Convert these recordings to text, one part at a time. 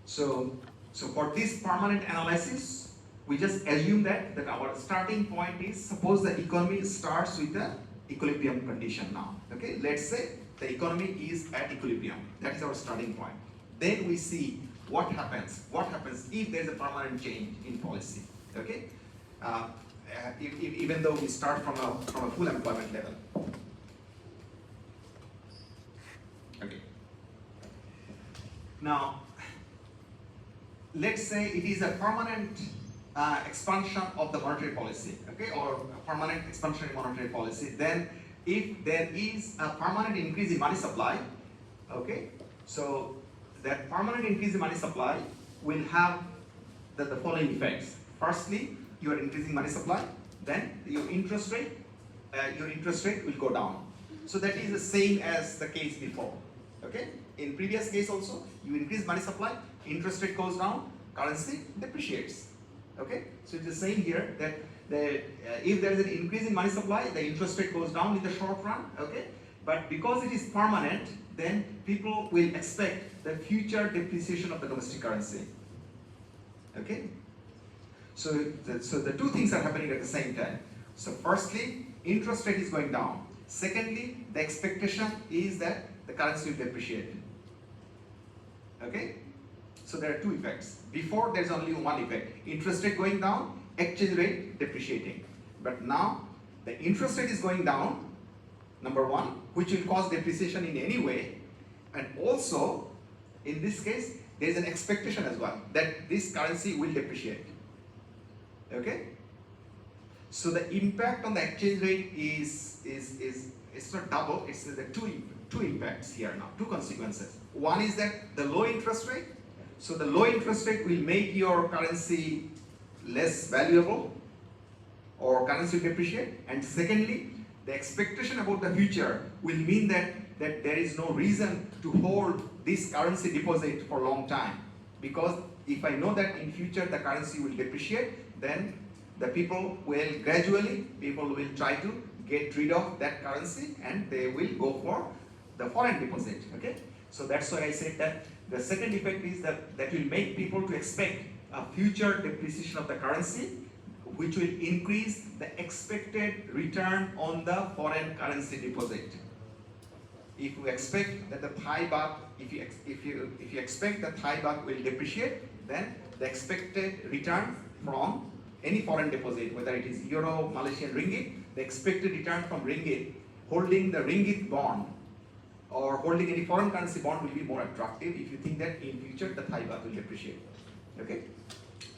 So for this permanent analysis, we just assume that our starting point is, suppose the economy starts with the equilibrium condition now. Okay, let's say the economy is at equilibrium. That is our starting point. Then we see what happens. What happens if there is a permanent change in policy? Okay, even though we start from a full employment level. Okay. Now, let's say it is a permanent expansion of the monetary policy, okay, or a permanent expansion in monetary policy. Then, if there is a permanent increase in money supply, okay, so that permanent increase in money supply will have the following effects. Firstly, you are increasing money supply, then your interest rate will go down. So that is the same as the case before. Okay, in previous case also, you increase money supply, interest rate goes down, currency depreciates. Okay, so it's the same here, that if there is an increase in money supply, the interest rate goes down in the short run. Okay, but because it is permanent, then people will expect the future depreciation of the domestic currency. Okay, so the two things are happening at the same time. So firstly, interest rate is going down. Secondly, the expectation is that the currency will depreciate. Okay, so there are two effects. Before, there's only one effect: interest rate going down, exchange rate depreciating. But now the interest rate is going down, number one, which will cause depreciation in any way, and also in this case there is an expectation as well that this currency will depreciate. Okay, so the impact on the exchange rate is it's not double, it's the two impacts here now, two consequences. One is that the low interest rate, so the low interest rate will make your currency less valuable, or currency will depreciate. And secondly, the expectation about the future will mean that there is no reason to hold this currency deposit for a long time, because if I know that in future the currency will depreciate, then the people will try to get rid of that currency and they will go for the foreign deposit. Okay, so that's why I said that the second effect is that will make people to expect a future depreciation of the currency, which will increase the expected return on the foreign currency deposit. If you expect that the Thai baht, if you expect that Thai baht will depreciate, then the expected return from any foreign deposit, whether it is Euro, Malaysian Ringgit, the expected return from Ringgit, holding the Ringgit bond or holding any foreign currency bond will be more attractive if you think that in future the Thai baht will depreciate. Okay,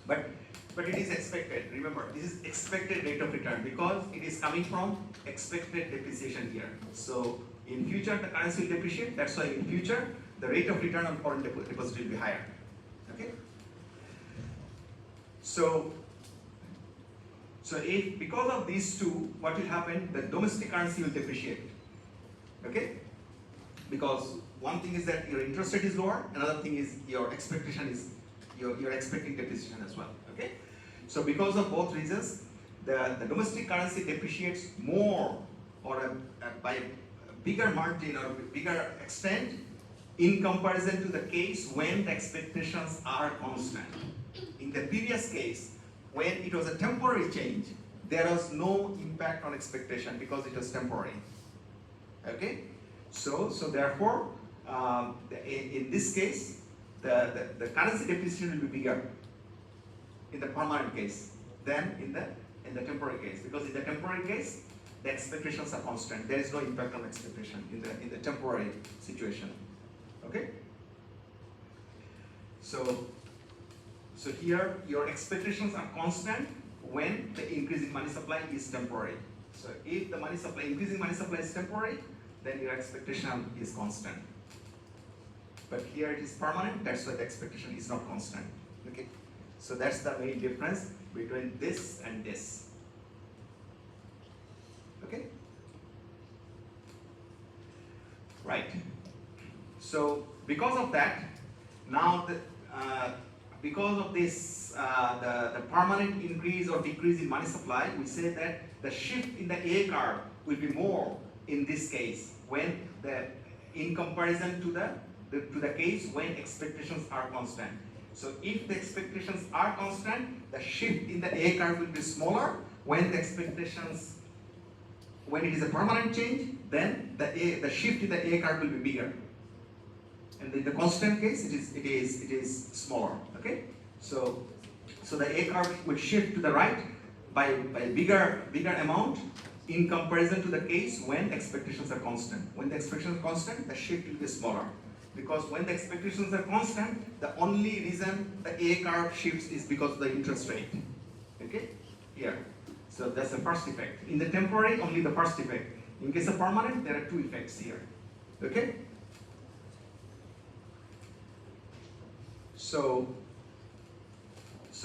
but it is expected. Remember, this is expected rate of return because it is coming from expected depreciation here. So in future the currency will depreciate. That's why in future the rate of return on foreign deposit will be higher. Okay. So if because of these two, what will happen? The domestic currency will depreciate. Okay. Because one thing is that your interest rate is lower. Another thing is your expectation is you're expecting depreciation as well. Okay. So because of both reasons, the domestic currency depreciates more or by a bigger margin or bigger extent in comparison to the case when the expectations are constant. In the previous case, when it was a temporary change, there was no impact on expectation because it was temporary. Okay, so therefore, in this case, the currency depreciation will be bigger in the permanent case than in the temporary case, because in the temporary case the expectations are constant. There is no impact on expectation in the temporary situation. Okay. So here your expectations are constant when the increase in money supply is temporary. So if the increasing money supply is temporary, then your expectation is constant. But here it is permanent, that's why the expectation is not constant. Okay. So that's the main difference between this and this. Okay. Right. So because of that, now because of this, the permanent increase or decrease in money supply, we say that the shift in the A curve will be more in this case when in comparison to the case when expectations are constant. So if the expectations are constant, the shift in the A curve will be smaller. When the expectations, when it is a permanent change, then the shift in the A curve will be bigger. And in the constant case, it is smaller. Okay, so the A curve will shift to the right by bigger amount in comparison to the case when expectations are constant. When the expectations are constant, the shift will be smaller. Because when the expectations are constant, the only reason the A curve shifts is because of the interest rate. Okay, here. So that's the first effect. In the temporary, only the first effect. In case of permanent, there are two effects here. Okay. So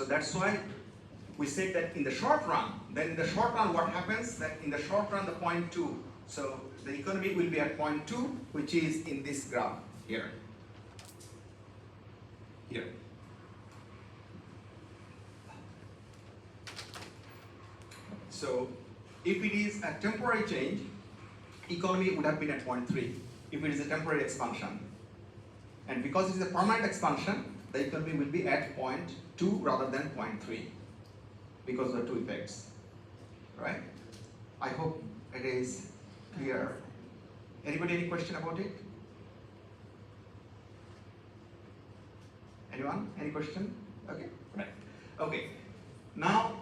that's why we said that in the short run, then in the short run what happens, that in the short run the point 2, so the economy will be at point 2, which is in this graph here. Here. So if it is a temporary change, economy would have been at point 3, if it is a temporary expansion. And because it is a permanent expansion, the economy will be at point 2 rather than point 3. Because of the two effects, right? I hope it is clear. Anybody any question about it? Anyone? Any question? Okay, right. Okay. Now,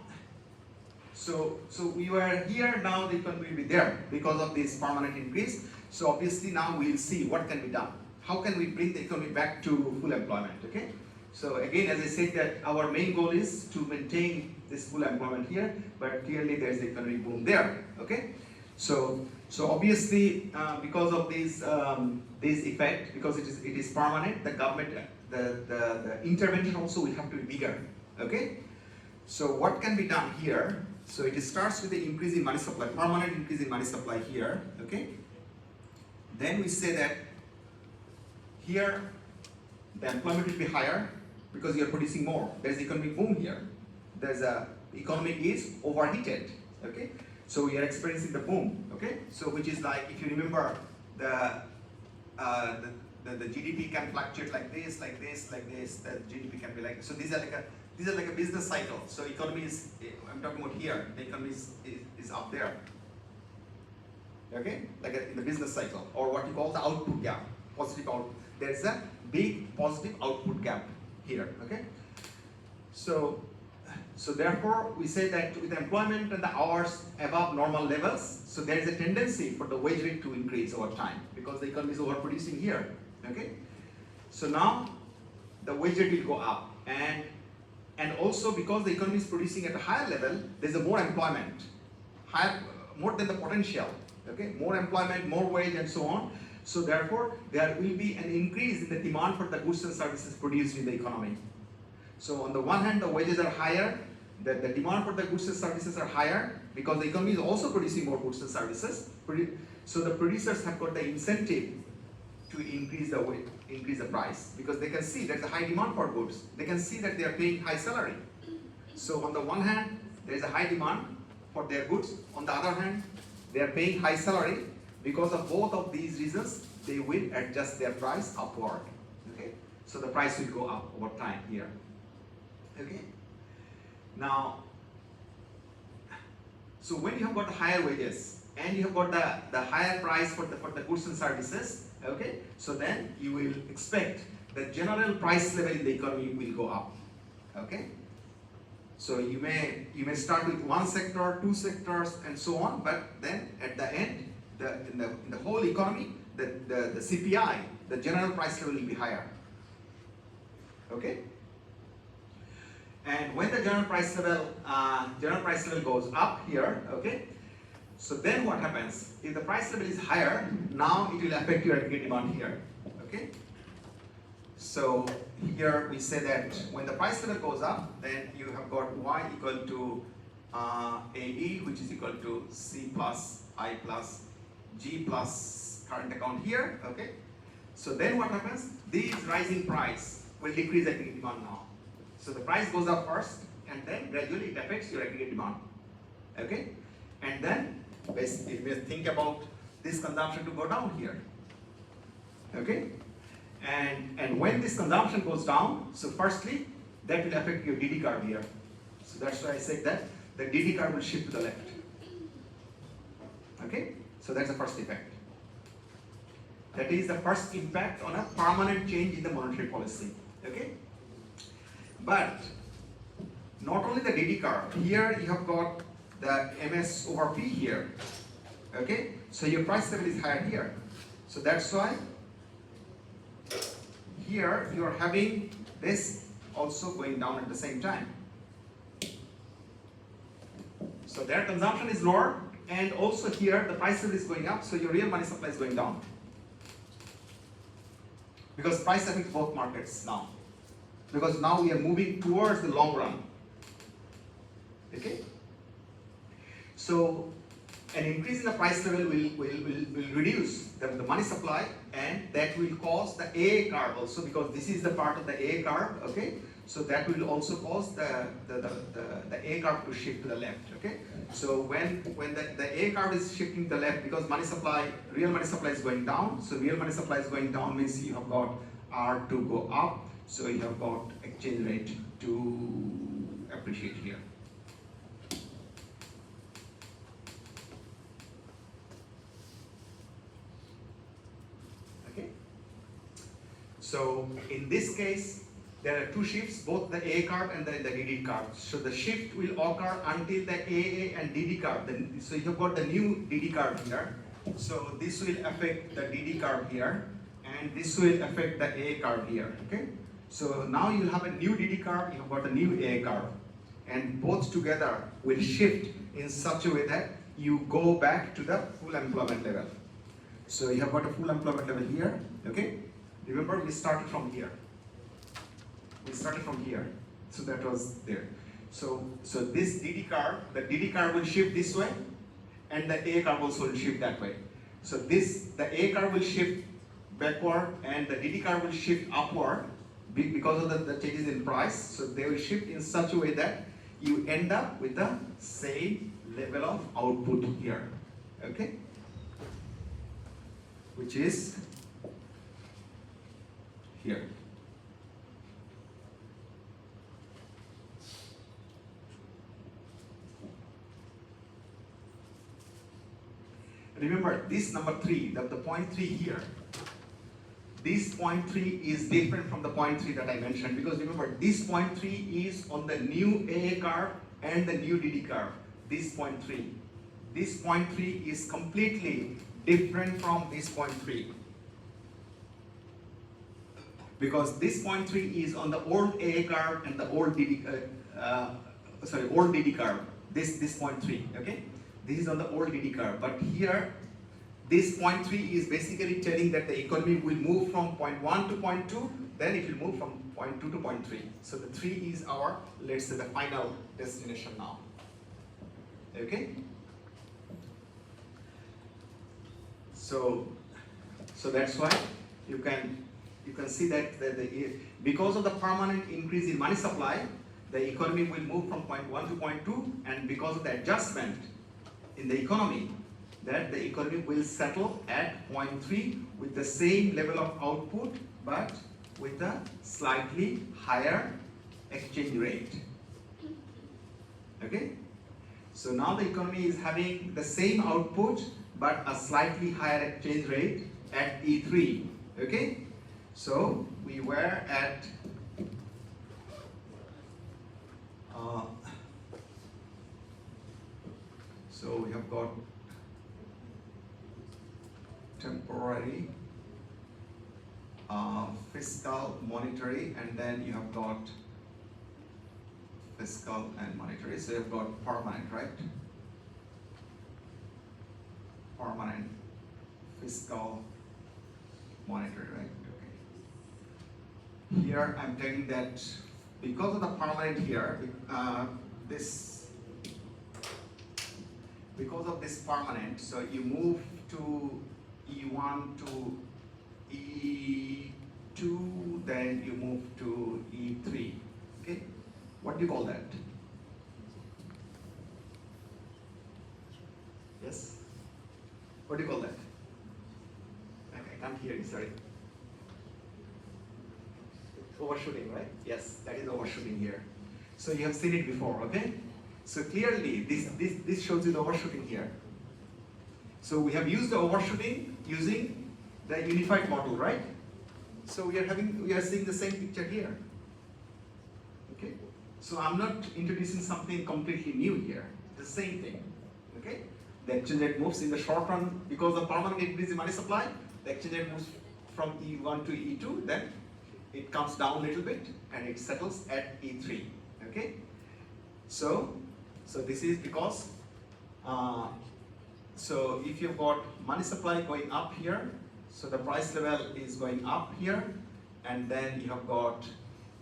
so we were here. Now the economy will be there because of this permanent increase. So obviously now we'll see what can be done. How can we bring the economy back to full employment? Okay. So again, as I said, that our main goal is to maintain this full employment here, but clearly there is the economic boom there. Okay, so obviously because of this effect, because it is permanent, the government the intervention also will have to be bigger. Okay, so what can be done here? So it starts with the increase in money supply, permanent increase in money supply here. Okay, then we say that here the employment will be higher because you are producing more. There's economic boom here. There's a economy is overheated. Okay, so we are experiencing the boom. Okay, so which is like, if you remember, the GDP can fluctuate like this, like this, like this. The GDP can be like, so these are like a business cycle. So economy is, I'm talking about here, the economy is up there. Okay, like in the business cycle, or what you call the output gap, positive output. There's a big positive output gap here. Okay, so therefore we say that with employment and the hours above normal levels, so there is a tendency for the wage rate to increase over time because the economy is overproducing here. Okay, so now the wage rate will go up, and also because the economy is producing at a higher level, there's a more employment, more than the potential. Okay, more employment, more wage, and so on. So therefore there will be an increase in the demand for the goods and services produced in the economy. So on the one hand, the wages are higher, the demand for the goods and services are higher because the economy is also producing more goods and services. So the producers have got the incentive to increase the price because they can see there's a high demand for goods. They can see that they are paying high salary. So on the one hand, there is a high demand for their goods. On the other hand, they are paying high salary. Because of both of these reasons, they will adjust their price upward. Okay, so the price will go up over time here. Okay, now, so when you have got the higher wages and you have got the higher price for the goods and services, okay, so then you will expect the general price level in the economy will go up. Okay, so you may start with one sector, two sectors, and so on, but then at the end, in the whole economy, the CPI, the general price level will be higher. Okay, and when the general price level goes up here, okay, so then what happens? If the price level is higher, now it will affect your aggregate demand here. Okay, so here we say that when the price level goes up, then you have got Y equal to AE, which is equal to C plus I plus G plus current account here. Okay, so then what happens? This rising price will decrease aggregate demand now. So the price goes up first, and then gradually it affects your aggregate demand. Okay, and then basically we think about this consumption to go down here. Okay, And when this consumption goes down, so firstly, that will affect your DD curve here. So that's why I said that the DD curve will shift to the left. Okay? So that's the first effect. That is the first impact on a permanent change in the monetary policy. Okay? But not only the DD curve, here you have got the MS over P here. Okay? So your price level is higher here. So that's why here you are having this also going down at the same time. So their consumption is lower, and also here the price level is going up, so your real money supply is going down. Because price affects both markets now. Because now we are moving towards the long run. Okay? So an increase in the price level will reduce the money supply, and that will cause the A curve also, because this is the part of the A curve, okay? So that will also cause the A curve to shift to the left, okay? So when the A curve is shifting to the left, because money supply, real money supply is going down, so real money supply is going down means you have got R to go up, so you have got exchange rate to appreciate here. So in this case, there are two shifts, both the A curve and the DD curve. So the shift will occur until the AA and DD curve. So you've got the new DD curve here. So this will affect the DD curve here, and this will affect the A curve here. Okay. So now you'll have a new DD curve, you've got a new A curve, and both together will shift in such a way that you go back to the full employment level. So you have got a full employment level here. Okay. Remember, we started from here. So that was there. So this DD curve, the DD curve will shift this way, and the A curve also will shift that way. So the A curve will shift backward, and the DD curve will shift upward because of the changes in price. So they will shift in such a way that you end up with the same level of output here. Okay? Which is here. Remember this number 3, the point 3 here. This point 3 is different from the point 3 that I mentioned, because remember this point 3 is on the new A curve and the new DD curve. This point 3. This point 3 is completely different from this point 3. Because this point 3 is on the old A curve and the old DD, old DD curve. This point 3, okay? This is on the old DD curve. But here, this point 3 is basically telling that the economy will move from point 1 to point 2, then it will move from point 2 to point 3. So the 3 is our, let's say, the final destination now. Okay? So that's why you can see that because of the permanent increase in money supply, the economy will move from point 1 to point 2, and because of the adjustment in the economy, that the economy will settle at point 3 with the same level of output, but with a slightly higher exchange rate. Okay? So now the economy is having the same output, but a slightly higher exchange rate at E3. Okay? So we were at so we have got temporary, fiscal, monetary, and then you have got fiscal and monetary. So you've got permanent, right? Permanent, fiscal, monetary, right? Okay. Here I'm telling that because of the permanent here, because of this permanent, so you move to E1 to E2, then you move to E3. Okay? What do you call that? Yes? What do you call that? I can't hear you, sorry. overshooting, right? Yes, that is overshooting here. So you have seen it before, okay? So clearly, this shows you the overshooting here. So we have used the overshooting using the unified model, right? So we are seeing the same picture here. Okay? So I'm not introducing something completely new here. The same thing. Okay? The exchange rate moves in the short run because of permanent increase in money supply. The exchange rate moves from E1 to E2, then it comes down a little bit and it settles at E3. Okay? So this is because so if you've got money supply going up here, so the price level is going up here, and then you have got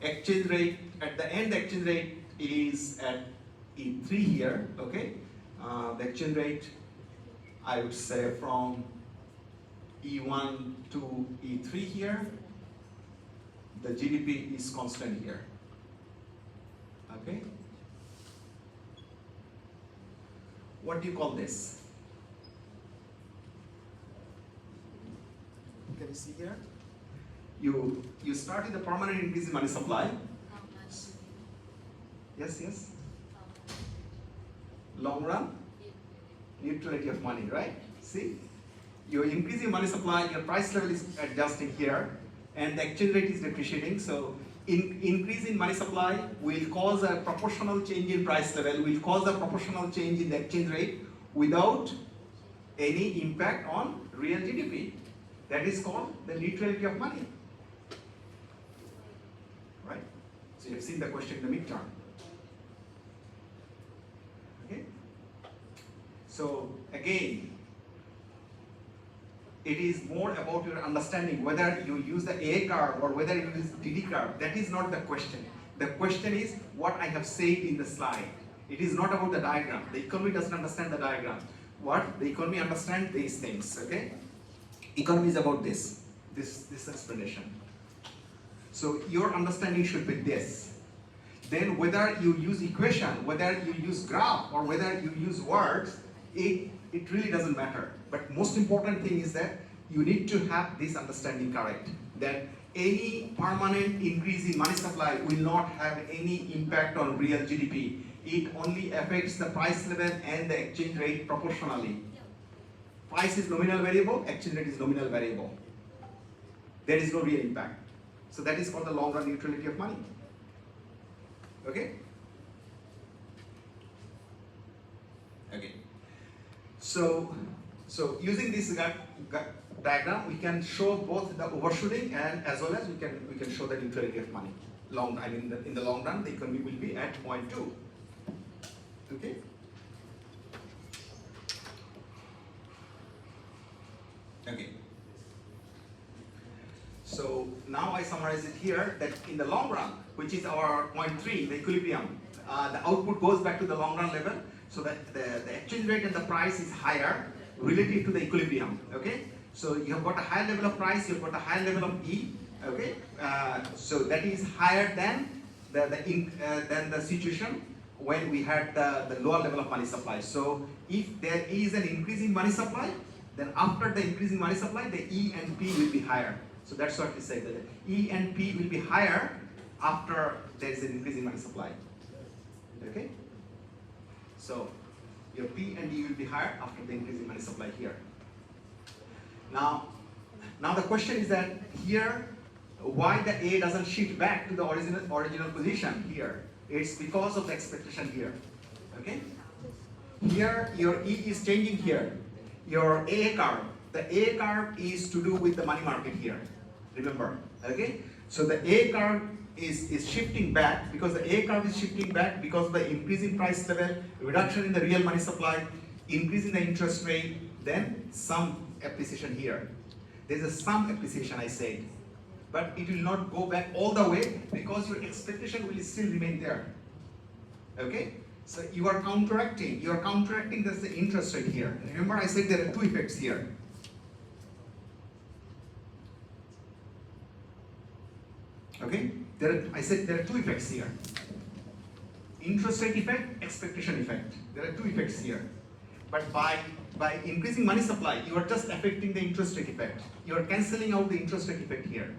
exchange rate, at the end the exchange rate is at E3 here, okay? The exchange rate, I would say from E1 to E3 here, the GDP is constant here, okay? What do you call this? Can you see here? You start with the permanent increase in money supply. Yes. Long run, neutrality of money, right? See, you're increasing money supply, your price level is adjusting here, and the exchange rate is depreciating. So, increase in money supply will cause a proportional change in price level, will cause a proportional change in the exchange rate without any impact on real GDP. That is called the neutrality of money. Right? So you've seen the question in the midterm. Okay? So again, it is more about your understanding whether you use the A curve or whether you use DD curve. That is not the question. The question is what I have said in the slide. It is not about the diagram. The economy doesn't understand the diagram. What? The economy understands these things. Okay? Economy is about this explanation. So your understanding should be this. Then whether you use equation, whether you use graph, or whether you use words, it really doesn't matter. But most important thing is that you need to have this understanding correct. That any permanent increase in money supply will not have any impact on real GDP. It only affects the price level and the exchange rate proportionally. Price is nominal variable, exchange rate is nominal variable. There is no real impact. So that is called the long run neutrality of money. Okay? Okay. So using this diagram, we can show both the overshooting and as well as we can show the neutrality of money. In the long run, the economy will be at 0.2. Okay? Okay. So now I summarize it here that in the long run, which is our 0.3, the equilibrium, the output goes back to the long run level, so that the exchange rate and the price is higher relative to the equilibrium. Okay. So you have got a higher level of price, you have got a higher level of E. Okay. So that is higher than the situation when we had the lower level of money supply. So if there is an increase in money supply, then after the increase in money supply, the E and P will be higher. So that's what we say, that E and P will be higher after there is an increase in money supply. Okay? So your P and E will be higher after the increase in money supply here. Now the question is that here, why the A doesn't shift back to the original position here? It's because of the expectation here. Okay? Here your E is changing here. Your A curve, the A curve is to do with the money market here. Remember, okay? So the A curve is shifting back because the A curve is shifting back because of the increase in price level, reduction in the real money supply, increase in the interest rate, then some appreciation here. There's a some appreciation I said, but it will not go back all the way because your expectation will still remain there. Okay? So you are counteracting that's the interest rate here. Remember I said there are two effects here. Okay? I said there are two effects here. Interest rate effect, expectation effect. There are two effects here. But by increasing money supply, you are just affecting the interest rate effect. You are cancelling out the interest rate effect here.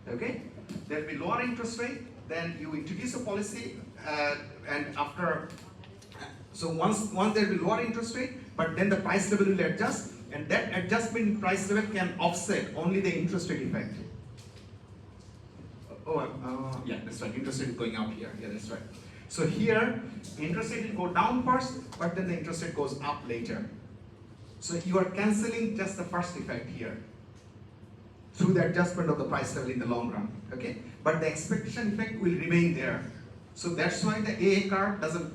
Okay? there will be lower interest rate, then you introduce a policy, and after, so once there will be lower interest rate, but then the price level will adjust, and that adjustment in price level can offset only the interest rate effect. Yeah, that's right, interest rate is going up here, yeah, that's right. So here, interest rate will go down first, but then the interest rate goes up later. So you are cancelling just the first effect here through the adjustment of the price level in the long run, okay? But the expectation effect will remain there. So that's why the AA curve doesn't,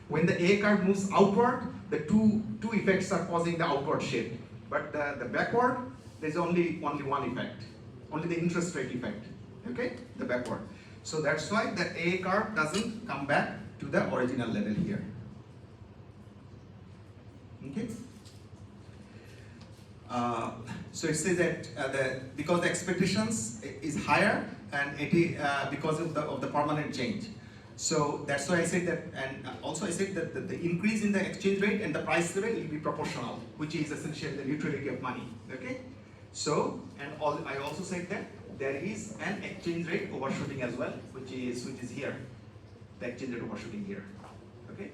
when the AA curve moves outward, the two effects are causing the outward shift. But the backward, there's only one effect, only the interest rate effect, okay? The backward. So that's why the AA curve doesn't come back to the original level here, okay? So it says that because the expectations is higher, and it is because of the permanent change. So that's why I said that, and also I said that the increase in the exchange rate and the price level will be proportional, which is essentially the neutrality of money. Okay. So I also said that there is an exchange rate overshooting as well, which is here, the exchange rate overshooting here. Okay.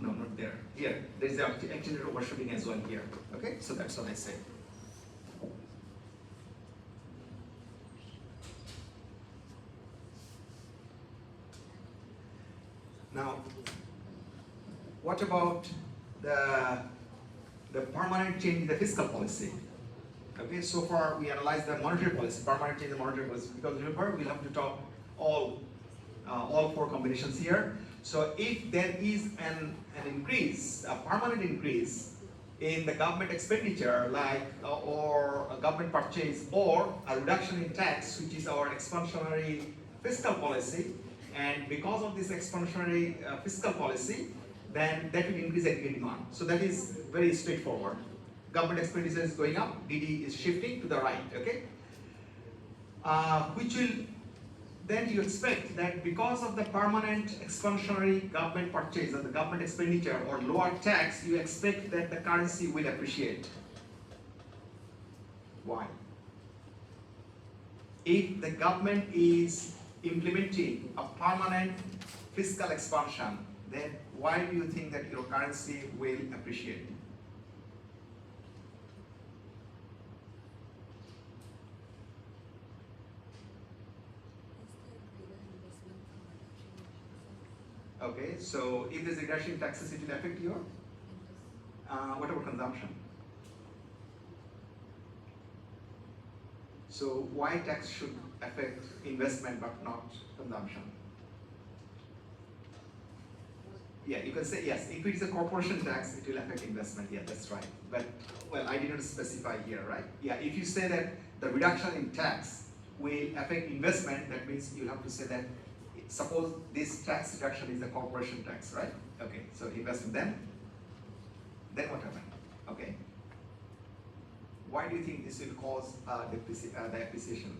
No, not there. Here, there is the exchange rate overshooting as well here. Okay, so that's what I said. Now, what about the permanent change in the fiscal policy? Okay, so far we analyzed the monetary policy, permanent change in the monetary policy, because remember we'll have to talk all four combinations here. So if there is an increase, a permanent increase in the government expenditure, like or a government purchase, or a reduction in tax, which is our expansionary fiscal policy, and because of this expansionary fiscal policy, then that will increase aggregate demand. So that is very straightforward. Government expenditure is going up, DD is shifting to the right, okay? Which will, then you expect that because of the permanent expansionary government purchase or the government expenditure or lower tax, you expect that the currency will appreciate. Why? If the government is implementing a permanent fiscal expansion, then why do you think that your currency will appreciate? Okay, so if there's a reduction in taxes, it will affect your, what about consumption? So why tax should affect investment but not consumption? Yeah, you can say yes, if it is a corporation tax, it will affect investment, yeah, that's right. But, well, I didn't specify here, right? Yeah, if you say that the reduction in tax will affect investment, that means you have to say that suppose this tax reduction is a corporation tax, right? Okay, so investment, then what happened? Okay. Why do you think this will cause the appreciation?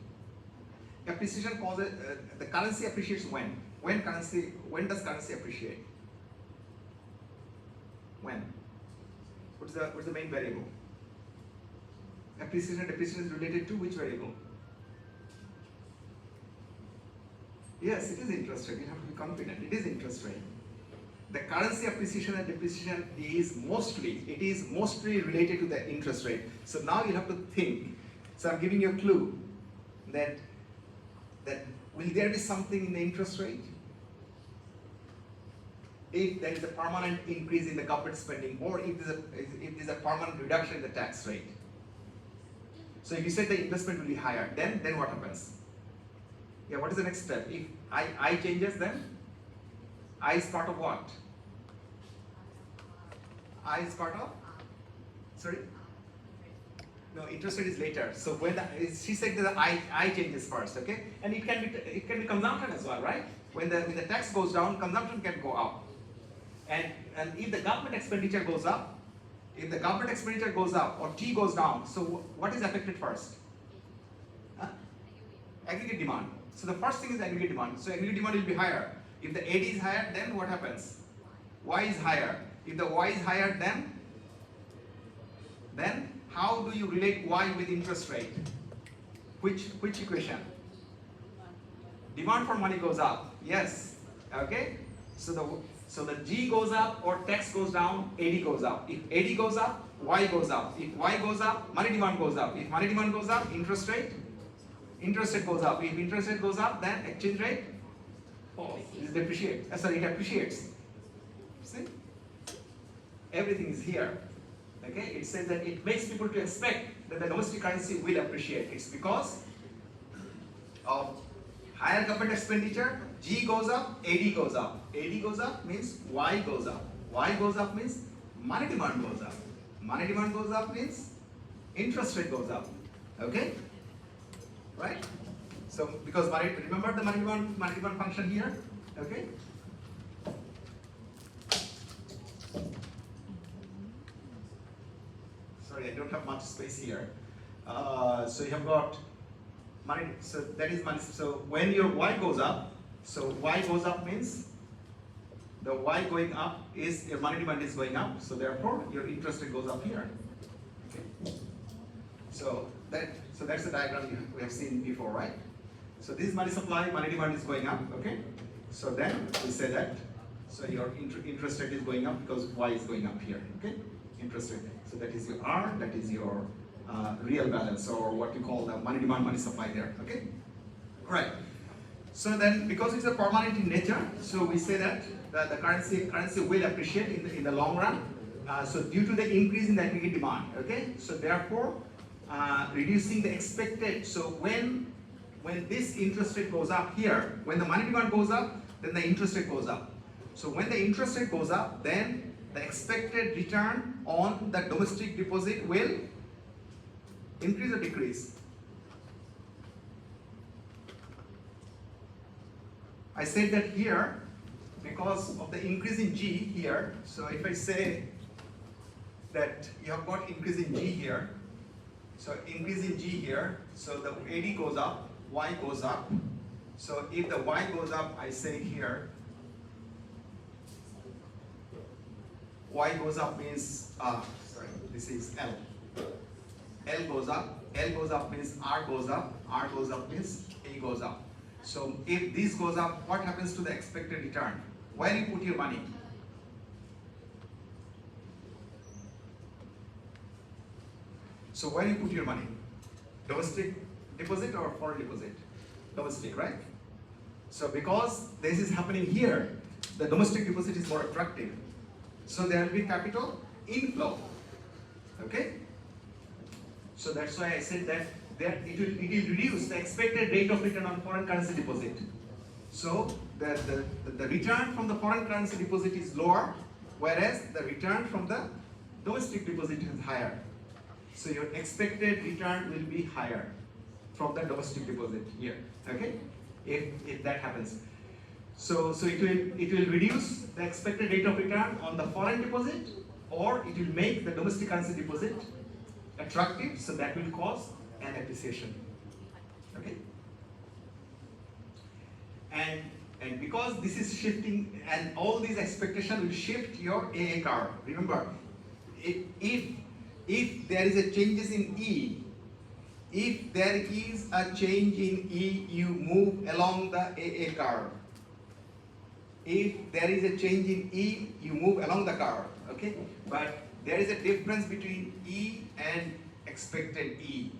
Appreciation causes, the currency appreciates when? When does currency appreciate? When? What's the main variable? Appreciation and depreciation is related to which variable? Yes, it is interest rate. You have to be confident. It is interest rate. The currency appreciation and depreciation is mostly related to the interest rate. So now you have to think. So I'm giving you a clue that will there be something in the interest rate? If there is a permanent increase in the government spending, or if there's a permanent reduction in the tax rate. So if you say the investment will be higher, then what happens? Yeah, what is the next step? If I changes, then I is part of what? I is part of? Sorry? No, interest rate is later. So when she said that I changes first, okay? And it can be consumption as well, right? When the tax goes down, consumption can go up. And if the government expenditure goes up, or T goes down, so what is affected first? Huh? Aggregate demand. So the first thing is aggregate demand. So aggregate demand will be higher. If the AD is higher, then what happens? Y is higher. If the Y is higher, then how do you relate Y with interest rate? Which equation? Demand for money goes up. Yes. Okay. So the G goes up or tax goes down, AD goes up. If AD goes up, Y goes up. If Y goes up, money demand goes up. If money demand goes up, interest rate goes up. If interest rate goes up, then exchange rate it depreciates. Sorry, it appreciates. See? Everything is here. Okay? It says that it makes people to expect that the domestic currency will appreciate. It's because of higher government expenditure, G goes up, AD goes up. AD goes up means Y goes up. Y goes up means money demand goes up. Money demand goes up means interest rate goes up. Okay? Right? So because remember the money demand function here? Okay? Sorry, I don't have much space here. So you have got money, so that is money. So when your Y goes up, so Y goes up means the Y going up is your money demand is going up, so therefore your interest rate goes up here. Okay. So that's the diagram we have seen before, right? So this is money supply, money demand is going up, okay? So then we say that, so your interest rate is going up because Y is going up here, okay? Interest rate. So that is your R, that is your real balance, or what you call the money demand, money supply there, okay? Right. So then, because it's a permanent in nature, so we say that the currency will appreciate in the long run. So due to the increase in the aggregate demand, okay? So therefore, reducing the expected. So when this interest rate goes up here, when the money demand goes up, then the interest rate goes up. So when the interest rate goes up, then the expected return on the domestic deposit will increase or decrease. I said that here because of the increase in G here. So if I say that you have got increase in G here, so increase in G here, so the AD goes up, Y goes up. So if the Y goes up, I say here, Y goes up means, sorry, this is L. L goes up means R goes up means A goes up. So if this goes up, what happens to the expected return? Where you put your money? So where you put your money? Domestic deposit or foreign deposit? Domestic, right? So because this is happening here, the domestic deposit is more attractive. So there will be capital inflow. Okay? So that's why I said that it will reduce the expected rate of return on foreign currency deposit. So the return from the foreign currency deposit is lower, whereas the return from the domestic deposit is higher. So your expected return will be higher from the domestic deposit here. Okay? If that happens. So it will reduce the expected rate of return on the foreign deposit, or it will make the domestic currency deposit attractive, so that will cause an appreciation. Okay? And because this is shifting, and all these expectations will shift your AA curve. Remember, if there is a changes in E, if there is a change in E, you move along the AA curve. If there is a change in E, you move along the curve. Okay? But there is a difference between E and expected E.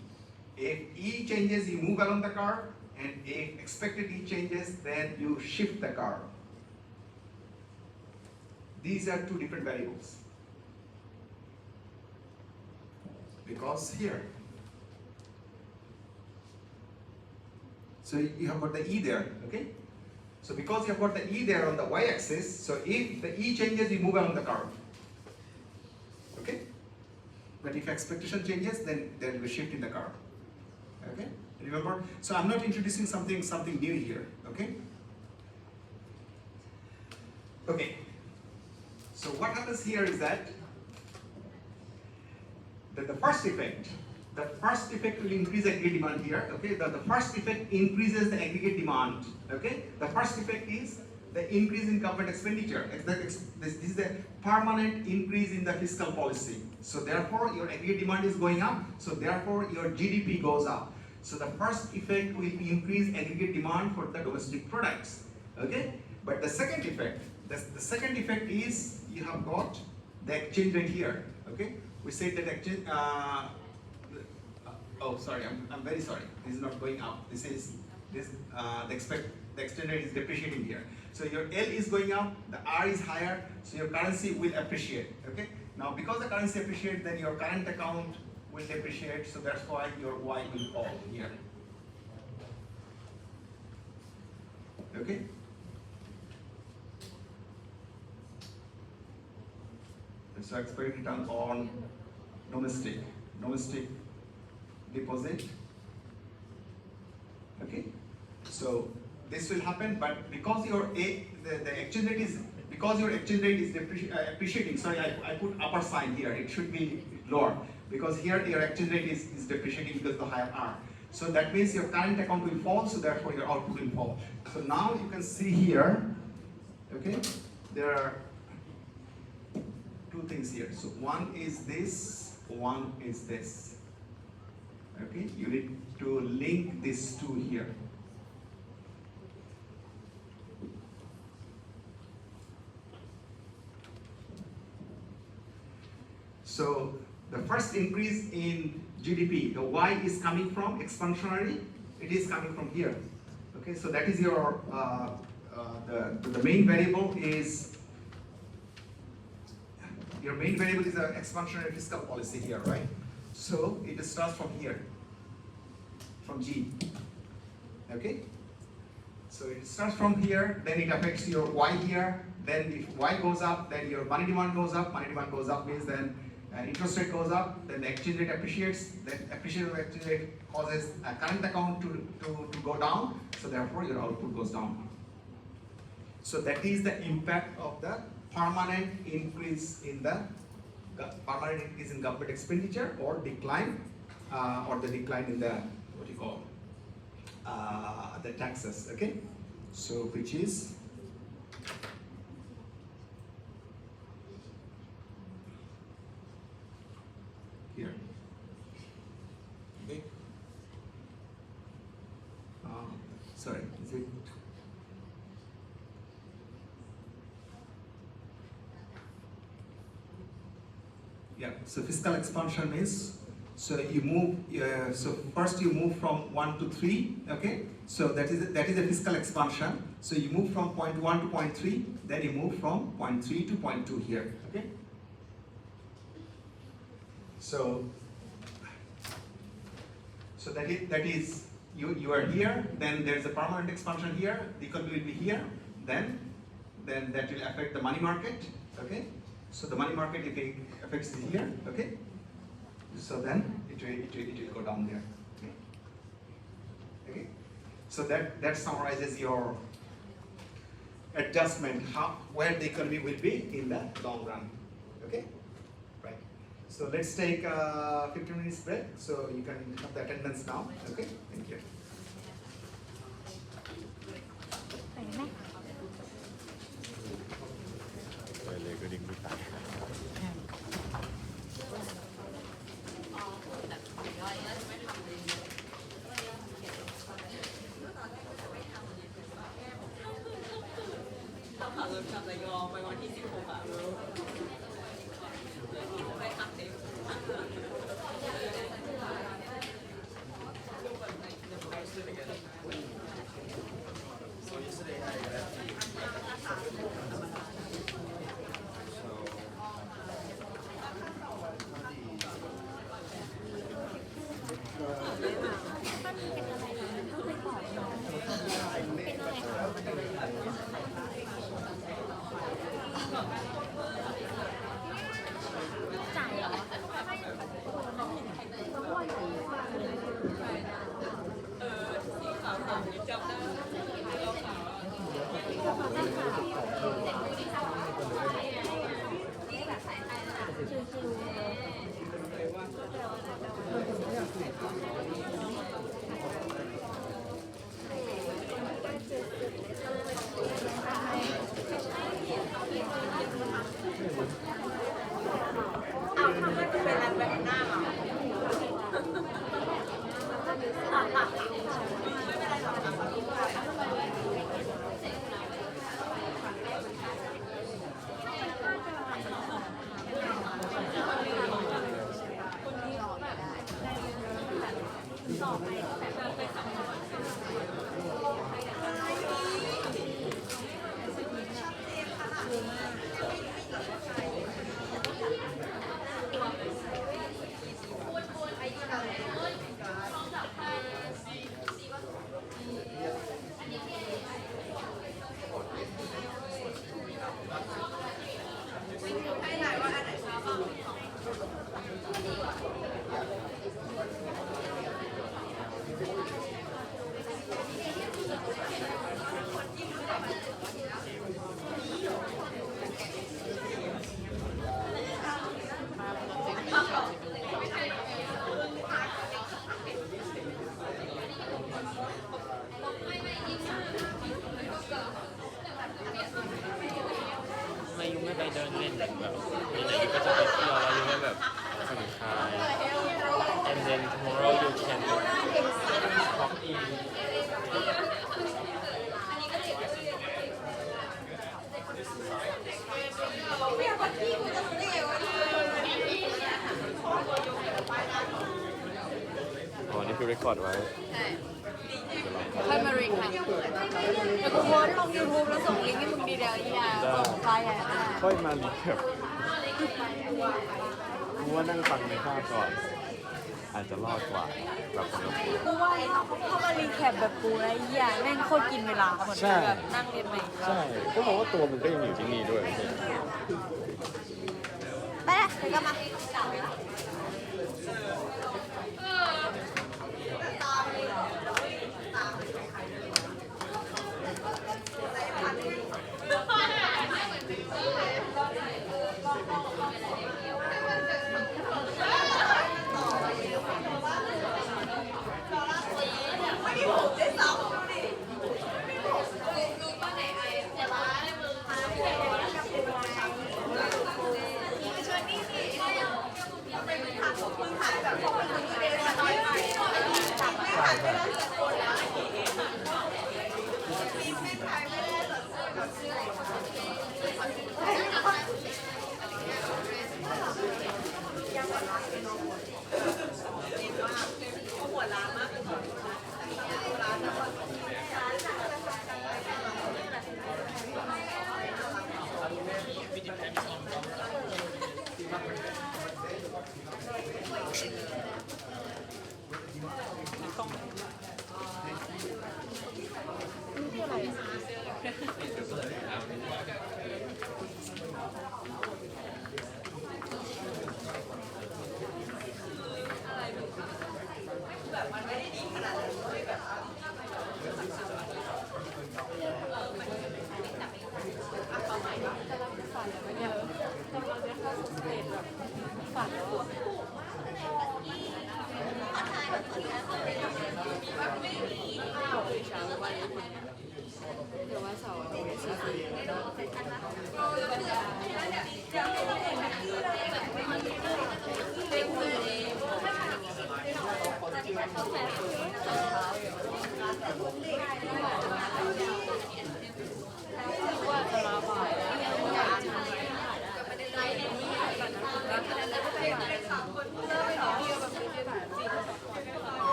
If E changes, you move along the curve, and if expected E changes, then you shift the curve. These are two different variables. Because here, so you have got the E there, okay? So because you have got the E there on the y-axis, so if the E changes, you move along the curve. Okay? But if expectation changes, then there will be a shift in the curve. Okay? Remember? So I'm not introducing something new here. Okay? Okay. So what happens here is that the first effect will increase aggregate demand here. Okay? The first effect increases the aggregate demand. Okay? The first effect is the increase in government expenditure. This is the permanent increase in the fiscal policy. So therefore, your aggregate demand is going up. So therefore, your GDP goes up. So the first effect will increase aggregate demand for the domestic products. Okay, but the second effect, the second effect is you have got the exchange rate here. Okay, we said that exchange. Oh, sorry, I'm very sorry. This is not going up. This is this the exchange rate is depreciating here. So your L is going up, the R is higher, so your currency will appreciate. Okay. Now because the currency appreciates, then your current account will depreciate. So that's why your Y will fall here. Okay. So expected return on domestic deposit. Okay. So this will happen, but because your the exchange rate is appreciating. Sorry, I put upper sign here. It should be lower because here your exchange rate is depreciating because the higher R. So that means your current account will fall. So therefore your output will fall. So now you can see here. Okay, there are two things here. So one is this, one is this. Okay, you need to link these two here. So the first increase in GDP, the Y is coming from expansionary. It is coming from here. Okay, so that is your the main variable is your main variable is an expansionary fiscal policy here, right? So it starts from here, from G. Okay. So it starts from here, then it affects your Y here. Then if Y goes up, then your money demand goes up. Money demand goes up means then interest rate goes up, then the exchange rate appreciates, then appreciation of exchange rate causes a current account to go down, so therefore your output goes down. So that is the impact of the permanent increase in government expenditure or decline in the what you call the taxes. Okay, so which is here. Okay. Sorry, is it? Yeah. So fiscal expansion is so you move. So first you move from 1 to 3. Okay. So that is a fiscal expansion. So you move from point 1 to point 3. Then you move from point 3 to point 2 here. Okay. So that is you are here, then there's a permanent expansion here, the economy will be here, then that will affect the money market. Okay, so the money market affects here. Okay, so then it will go down there. Okay, so that summarizes your adjustment, where the economy will be in the long run. Okay. So let's take a 15 minutes break, so you can have the attendance now. Okay, thank you. คอร์ดไว้ ใช่ค่อยมารีแคปเดี๋ยวกูโพสต์ลง YouTube แล้วส่งลิงก์ให้มึงดีเดียวอย่าส่งไฟล์ใหญ่ได้ ค่อยมารีแคปกูว่านั่งฟังในภาพก่อน อาจจะรอดกว่าแบบคนละ กูว่าถ้ามารีแคปแบบกูนะอย่าแม่งโคตรกินเวลาเหมือนแบบนั่งเรียนใหม่ ใช่ก็เพราะว่าตัวมันก็ยังอยู่ที่นี่ด้วยไม่ใช่ ไปละเดี๋ยวก็มา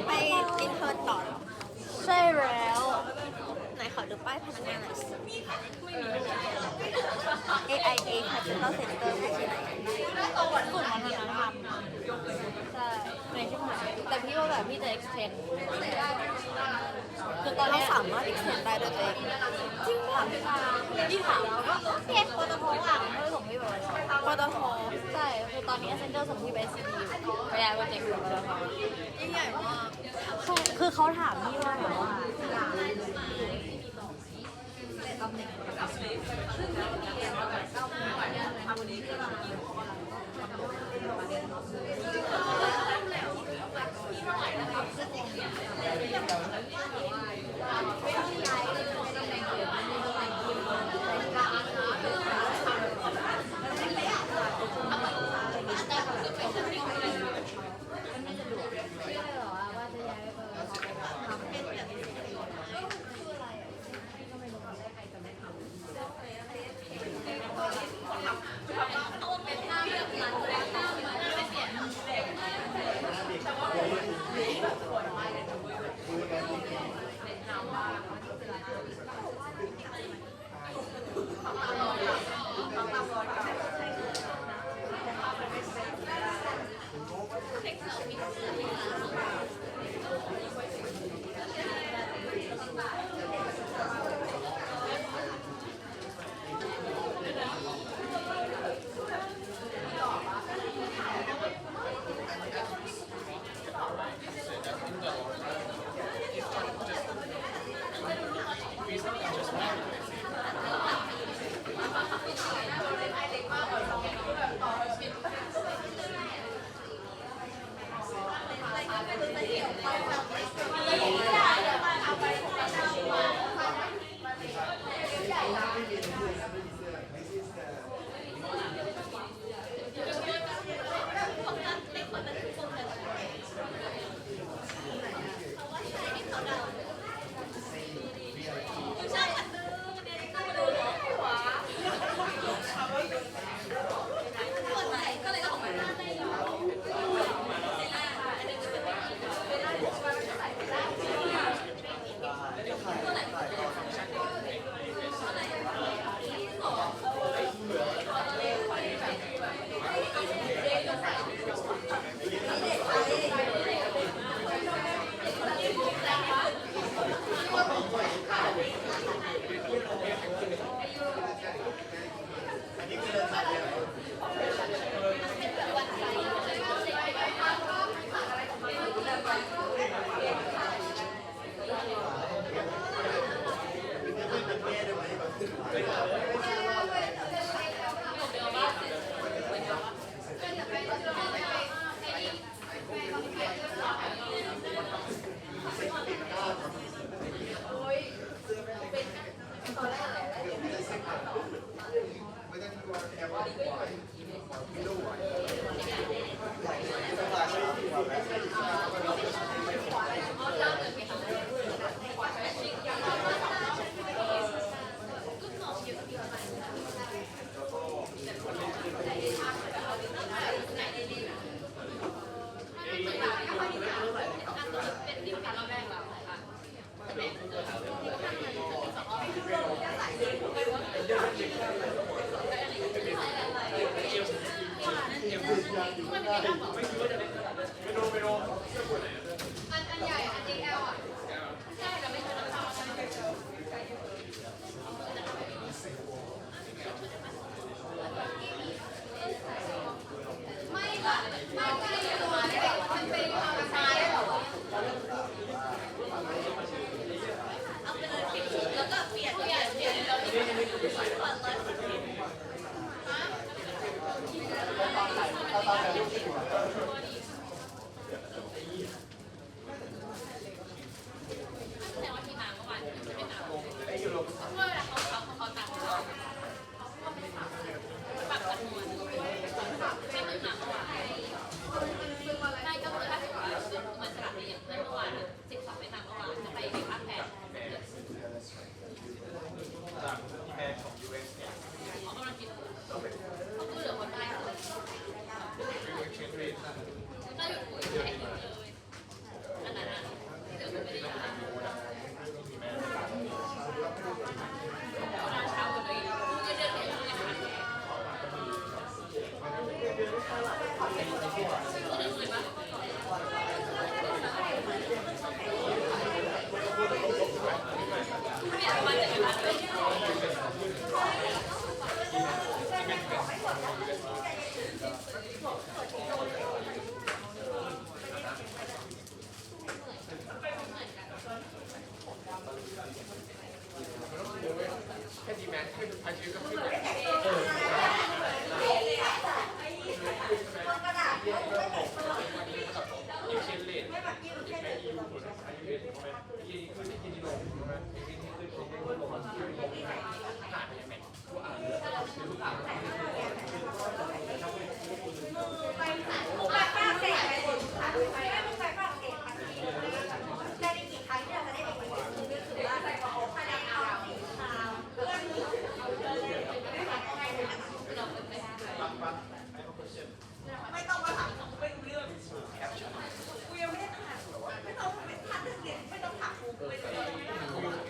ไปอินเทอร์ต่อใช่แล้วไหนขอดูป้ายพนักงานหน่อยสิ AIA Capital Center ใช่ไหมกลุ่มวัฒนธรรมใช่ในช่วงไหนแต่พี่ว่าแบบพี่จะ extend คือตอนนี้สามารถ extend ได้ด้วยตัวเองจริงป่ะพี่ถามแล้วก็เพียงปตทอ่ะไม่ได้ส่งพี่ไปปตทใช่คือตอนนี้ Ascender ส่งพี่ไป SCB อยู่ไปย้ายโปรเจกต์ของปตทยิ่งใหญ่มากใช่คือเขาถามพี่ว่าแบบว่า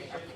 เ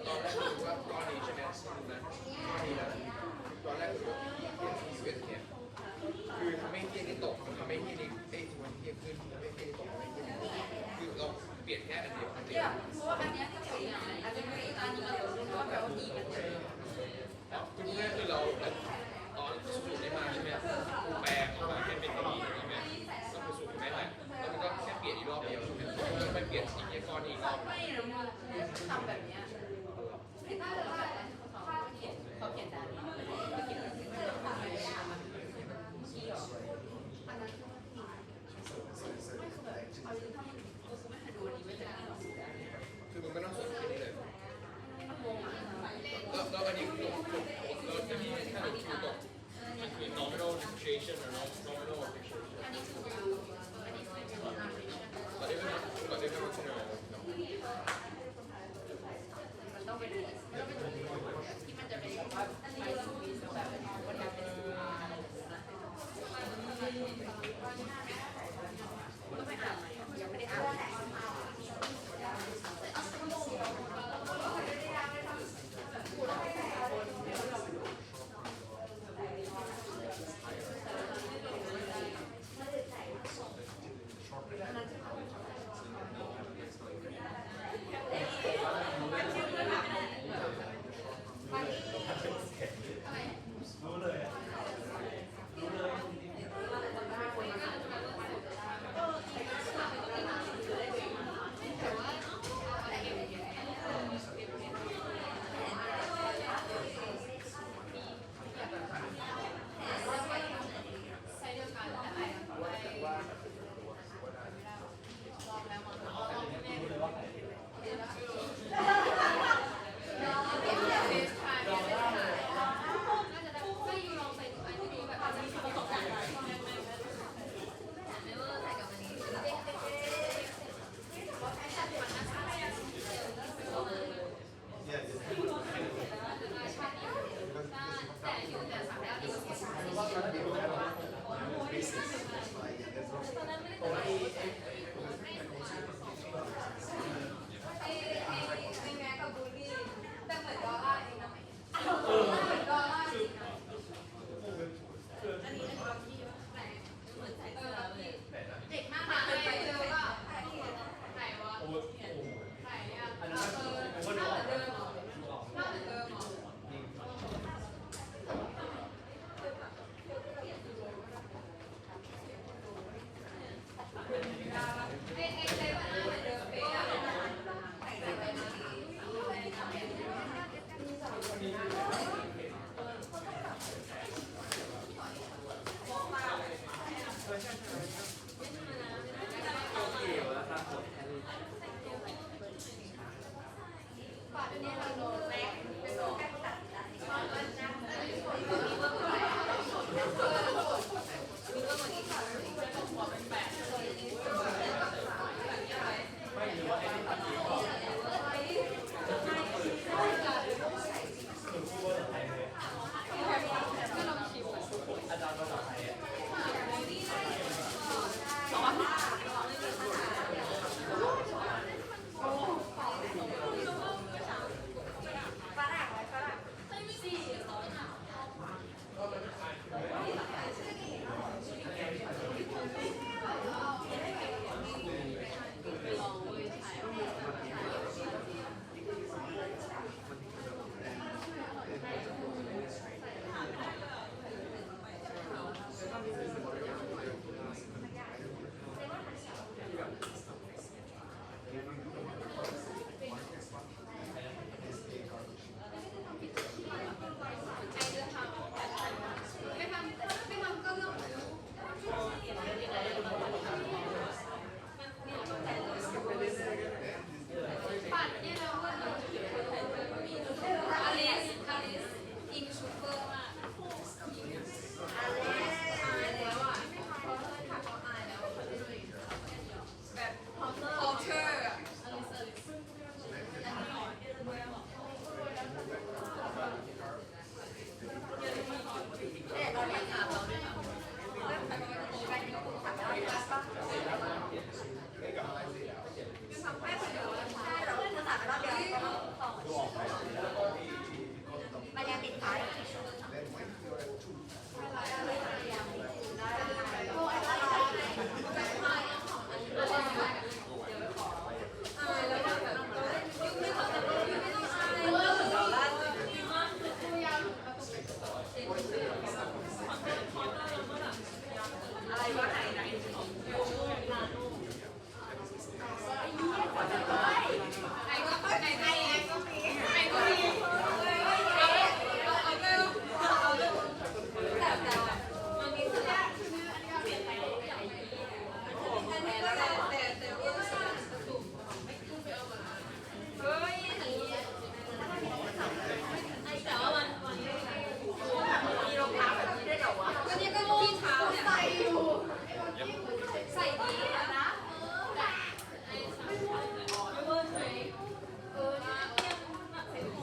ตอนแรกรู้ว่าก้อนนี้ใช่ไหมนะก้อนนี้นะตอนแรกรู้ว่าที่เขียนเนี่ยคือทำให้ที่นี้ตกทำให้ที่นี้ทำให้ที่ขึ้นทำให้ที่นี้ตกทำให้ที่นี้คือเราเปลี่ยนแค่อันเดียวอันเดียวเพราะว่าอันนี้ก็เป็นอย่างอันนี้ไม่อันนี้เรารู้ว่าแบบว่าดีกันเลย คือแรกคือเราตอนสูตรได้มาใช่ไหมแปลงออกมาให้เป็นอย่างนี้ใช่ไหมก็คือสูตรได้แหละแล้วมันก็แค่เปลี่ยนอีกรอบเดียวใช่ไหมแล้วไปเปลี่ยนอีกแค่ก้อนอีกรอบ ไม่นะมึงทำแบบเนี้ยเห็นแบบเขาเขียนด้านนี้เขาเขียนขี้หรออันนั้นไม่คือแบบเอาถ้ามันกูไม่เคยดูอันนี้ไม่เคยอ่านหรอก คือมึงไม่ต้อง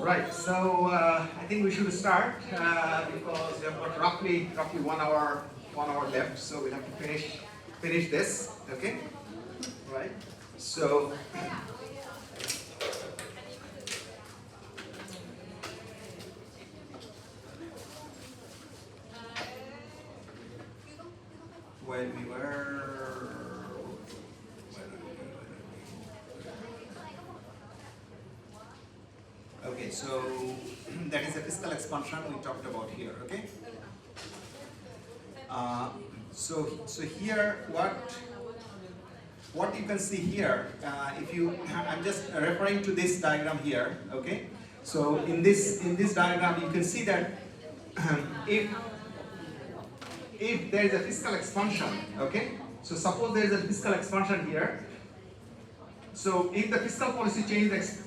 Right, so I think we should start because we have got roughly 1 hour left, so we'll have to finish this, okay? Right, so when we were okay, so that is the fiscal expansion we talked about here, okay? So here what you can see here, I'm just referring to this diagram here, okay? So in this diagram you can see that if there is a fiscal expansion, okay? So suppose there is a fiscal expansion here. So if the fiscal policy changes,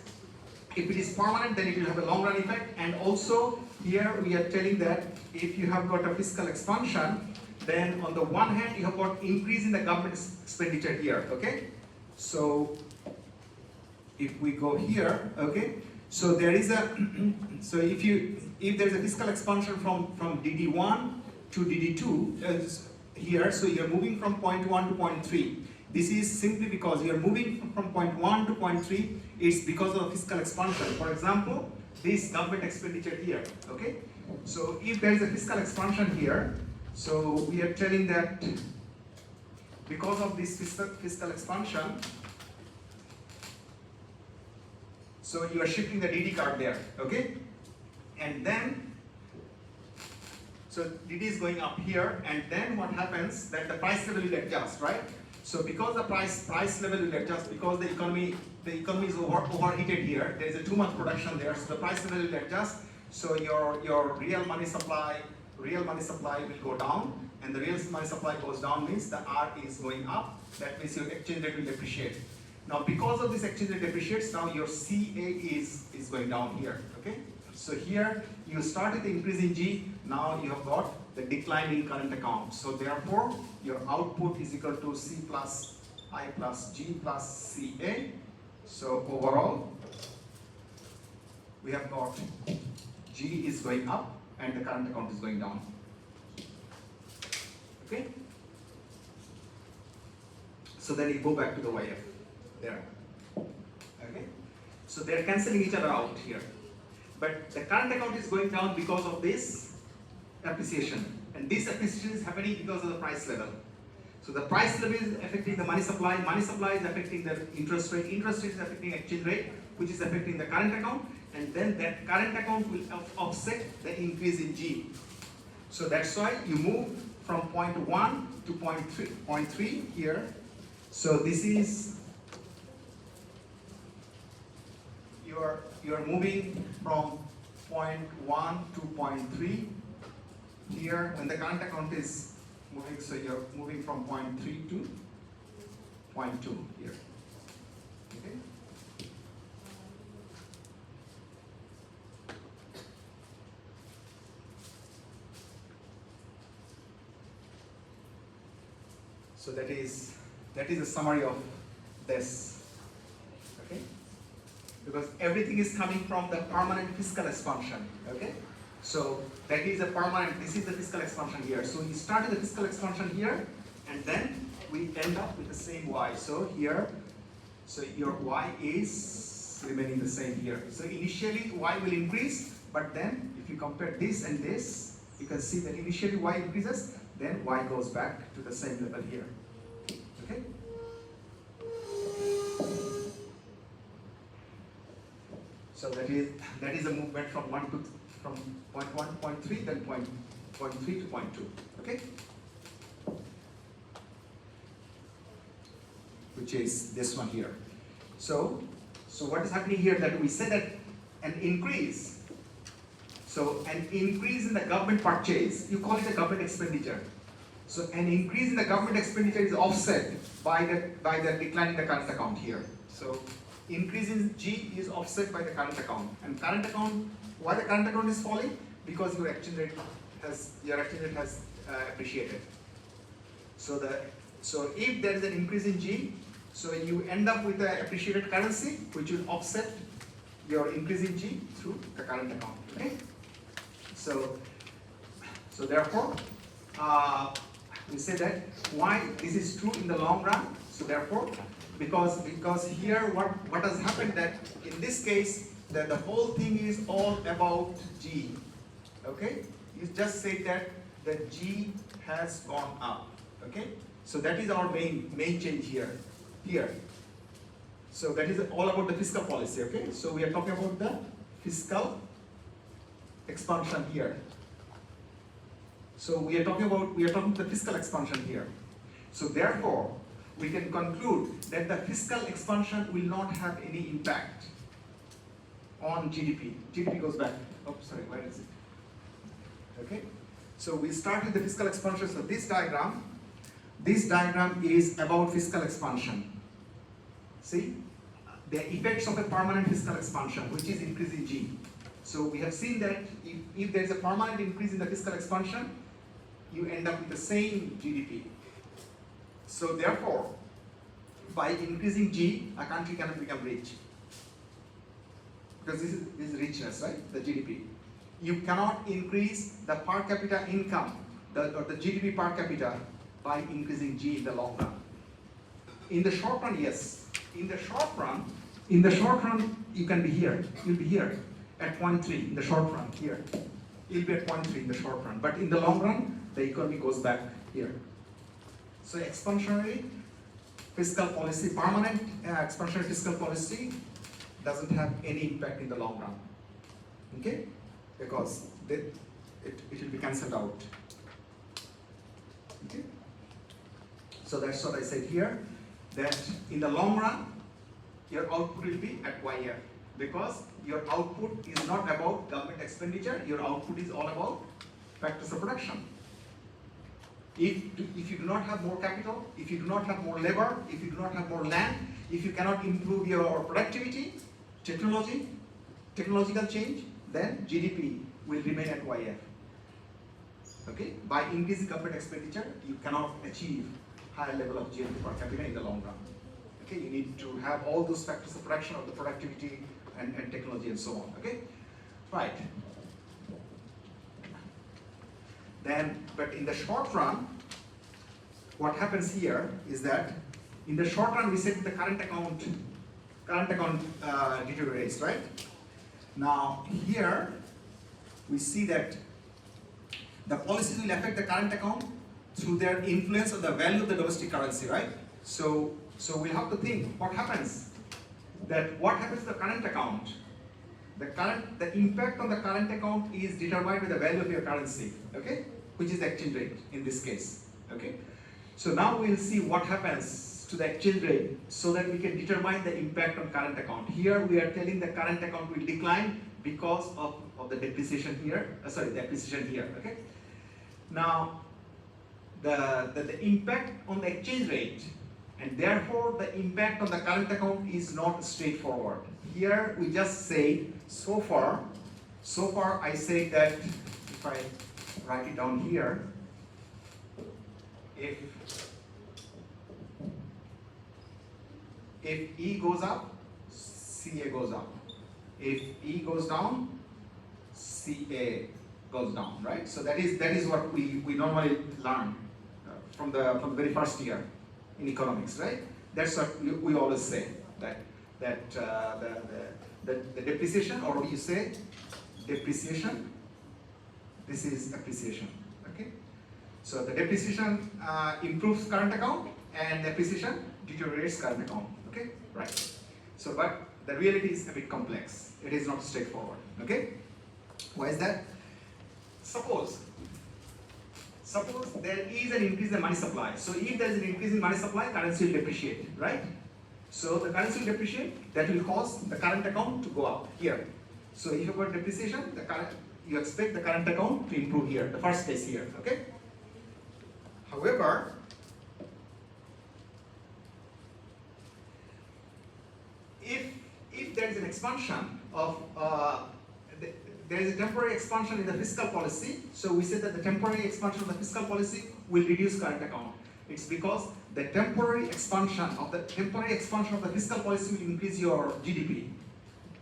if it is permanent, then it will have a long run effect. And also here we are telling that if you have got a fiscal expansion, then on the one hand you have got increase in the government expenditure here, okay? So if we go here, okay, so there is a so if there is a fiscal expansion from DD1 to DD2 here, so you are moving from point 1 to point 3. This is simply because you are moving from point 1 to point 3. It's because of fiscal expansion. For example, this government expenditure here, okay? So if there is a fiscal expansion here, so we are telling that because of this fiscal expansion, so you are shifting the DD card there, okay? And then, so DD is going up here, and then what happens that the price level will adjust, right? So because the price level will adjust, because the economy is overheated here, there is a too much production there, so the price level will adjust. So your real money supply will go down, and the real money supply goes down means the R is going up. That means your exchange rate will depreciate. Now because of this exchange rate depreciates, now your CA is going down here. Okay. So here you start with the increase in G. Now you have got the decline in current account. So therefore your output is equal to C plus I plus G plus CA. So overall we have got G is going up and the current account is going down. Okay? So then you go back to the YF there. Okay? So they're cancelling each other out here. But the current account is going down because of this appreciation. And this appreciation is happening because of the price level. So the price level is affecting the money supply is affecting the interest rate is affecting exchange rate, which is affecting the current account, and then that current account will offset the increase in G. So that's why you move from point 1 to point 3 here. So this is you are moving from point 1 to point 3 here when the current account is moving, so you're moving from point 3 to point 2 here. Okay? So that is a summary of this. Okay? Because everything is coming from the permanent fiscal expansion. Okay? So that is a permanent, this is the fiscal expansion here. So you start with the fiscal expansion here, and then we end up with the same Y. So here, so your Y is remaining the same here. So initially Y will increase, but then if you compare this and this, you can see that initially Y increases, then Y goes back to the same level here. Okay? So that is a movement from point 1 to point 3, then point 3 to point 2. Okay? Which is this one here. So what is happening here, that we said that an increase. So an increase in the government purchase, you call it a government expenditure. So an increase in the government expenditure is offset by the decline in the current account here. So increase in G is offset by the current account. And current account, why the current account is falling? Because your exchange rate has appreciated. So if there is an increase in G, so you end up with an appreciated currency which will offset your increasing G through the current account. Okay. So therefore, we say that why this is true in the long run. So therefore, because here what has happened that in this case that the whole thing is all about G. Okay, you just say that the G has gone up. Okay, so that is our main change here. So that is all about the fiscal policy. Okay, so we are talking about the fiscal expansion here. So we are talking the fiscal expansion here. So therefore, we can conclude that the fiscal expansion will not have any impact on GDP. GDP goes back. Oh, sorry, where is it? Okay. So we start with the fiscal expansion. So this diagram is about fiscal expansion. See, the effects of a permanent fiscal expansion, which is increasing G. So we have seen that if there is a permanent increase in the fiscal expansion, you end up with the same GDP. So therefore, by increasing G, a country cannot become rich. Because this is richness, right? The GDP. You cannot increase the per capita income, or the GDP per capita, by increasing G in the long run. In the short run, yes. In the short run, you can be here. You'll be here at 0.3 in the short run, here. You'll be at 0.3 in the short run. But in the long run, the economy goes back here. So expansionary fiscal policy, permanent expansionary fiscal policy doesn't have any impact in the long run. Okay? Because it will be cancelled out. Okay? So that's what I said here, that in the long run, your output will be at YF. Because your output is not about government expenditure, your output is all about factors of production. If you do not have more capital, if you do not have more labor, if you do not have more land, if you cannot improve your productivity, technological change, then GDP will remain at YF. Okay? By increasing government expenditure, you cannot achieve higher level of GDP per capita in the long run. Okay? You need to have all those factors of production of the productivity and technology and so on. Okay? Right. Then, but in the short run, what happens here is that in the short run we said the current account deteriorates, right? Now here we see that the policies will affect the current account through their influence on the value of the domestic currency, right? So we have to think what happens to the current account. The impact on the current account is determined by the value of your currency, okay? Which is the exchange rate in this case, okay? So now we'll see what happens to the exchange rate so that we can determine the impact on current account. Here we are telling the current account will decline because of the depreciation here, the appreciation here, okay? Now, the impact on the exchange rate and therefore the impact on the current account is not straightforward. Here we just say, so far I say that if I write it down here, if E goes up, CA goes up. If E goes down, CA goes down, right? So that is what we normally learn from the very first year in economics, right? That's what we always say, that the depreciation, or what you say, depreciation, this is appreciation, okay? So the depreciation improves current account and depreciation deteriorates current account, okay? Right. So, but the reality is a bit complex. It is not straightforward, okay? Why is that? Suppose there is an increase in money supply. So if there is an increase in money supply, currency will depreciate, right? So the currency will depreciate, that will cause the current account to go up here. So if you got depreciation, you expect the current account to improve here, the first case here, okay? However, if there is an expansion of there is a temporary expansion in the fiscal policy, so we said that the temporary expansion of the fiscal policy will reduce current account. It's because the temporary expansion of the fiscal policy will increase your GDP.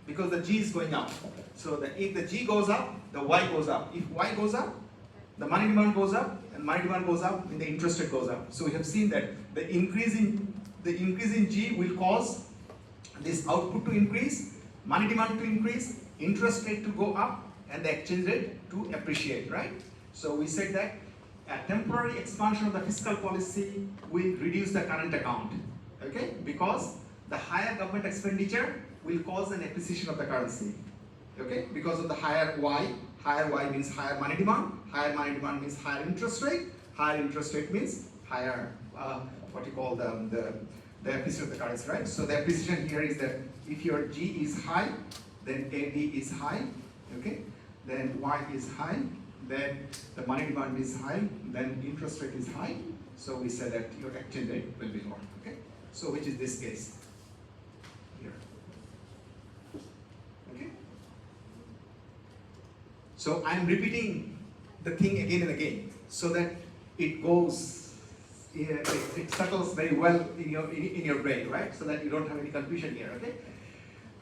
because the G is going up. So if the G goes up, the Y goes up. If Y goes up, the money demand goes up, and money demand goes up, and the interest rate goes up. So we have seen that the increase in G will cause this output to increase, money demand to increase, interest rate to go up, and the exchange rate to appreciate, right? So we said that a temporary expansion of the fiscal policy will reduce the current account, okay? Because the higher government expenditure will cause an appreciation of the currency, okay? Because of the higher Y means higher money demand means higher interest rate means higher, what you call the appreciation of the currency, right? So the appreciation here is that if your G is high, then AD is high, okay? Then Y is high, then the money demand is high, then interest rate is high. So we said that your exchange rate will be lower, okay? So which is this case here, okay? So I'm repeating the thing again and again so that it goes, it settles very well in your brain, right? So that you don't have any confusion here, okay?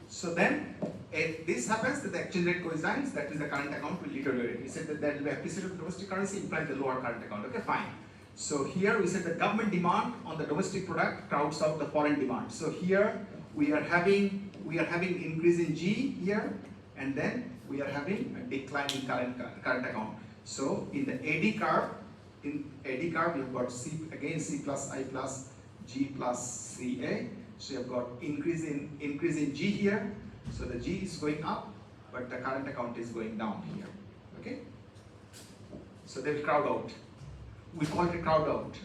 So then, if this happens, that the exchange rate goes down, that is the current account will deteriorate. We said that there will be appreciation of the domestic currency, implying the lower current account. Okay, fine. So here we said the government demand on the domestic product crowds out the foreign demand. So here we are having increase in G here, and then we are having a decline in current account. So in the AD curve, we've got C plus I plus G plus CA. So you've got increase in G here. So the G is going up, but the current account is going down here. Okay? So they will crowd out. We call it a crowd out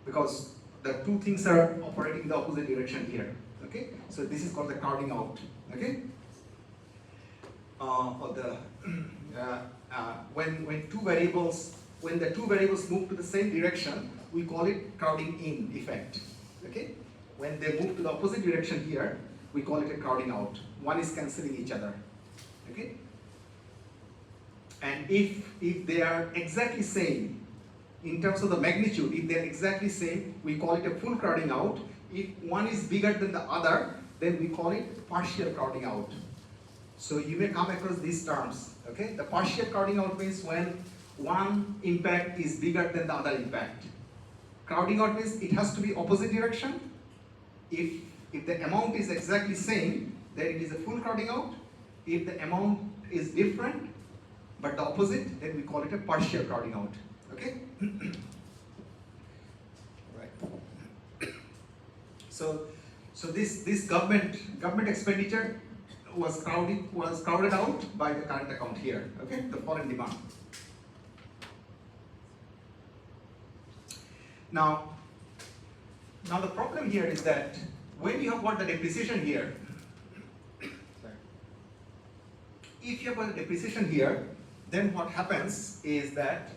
because the two things are operating in the opposite direction here. Okay? So this is called the crowding out. Okay? When the two variables move to the same direction, we call it crowding in effect. Okay? When they move to the opposite direction here, we call it a crowding out. One is cancelling each other. Okay? And if they are exactly same, in terms of the magnitude, if they are exactly same, we call it a full crowding out. If one is bigger than the other, then we call it partial crowding out. So you may come across these terms. Okay? The partial crowding out means when one impact is bigger than the other impact. Crowding out means it has to be opposite direction. If the amount is exactly same, then it is a full crowding out. If the amount is different, but the opposite, then we call it a partial crowding out. Okay? Right. So this government expenditure was crowded out by the current account here. Okay? The foreign demand. Now the problem here is that when you have got the depreciation here, if you have got the depreciation here, then what happens is that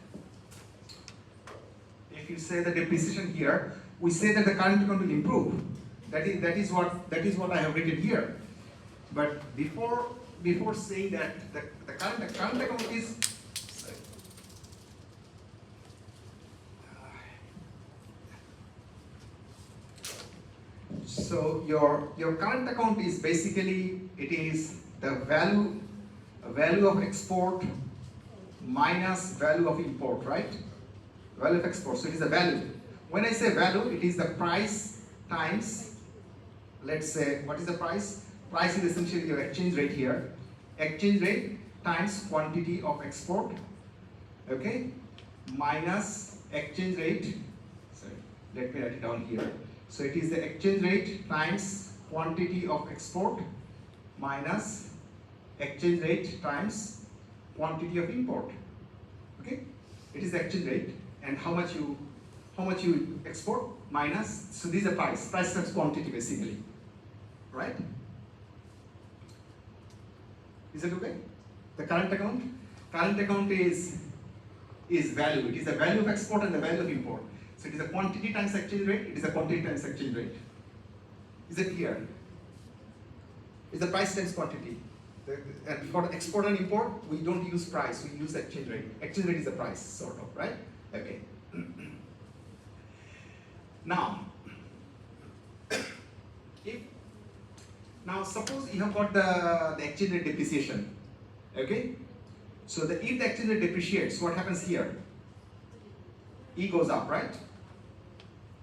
if you say the depreciation here, we say that the current account will improve. That is what I have written here. But before saying that the current account is so your current account is basically, it is the value of export minus value of import, right? Value of export. So it is a value. When I say value, it is the price times, let's say, what is the price? Price is essentially your exchange rate here. Exchange rate times quantity of export, okay? Minus exchange rate, sorry, let me write it down here. So it is the exchange rate times quantity of export minus exchange rate times quantity of import. Okay? It is the exchange rate and how much you export minus, so this is the price times quantity basically. Right? Is it okay? The current account is value. It is the value of export and the value of import. So it is a quantity times exchange rate, it is a quantity times exchange rate. Is it clear? It's the price times quantity. And for export and import, we don't use price, we use exchange rate. Exchange rate is the price, sort of, right? Okay. now suppose you have got the exchange rate depreciation. Okay? So if the exchange rate depreciates, what happens here? E goes up, right?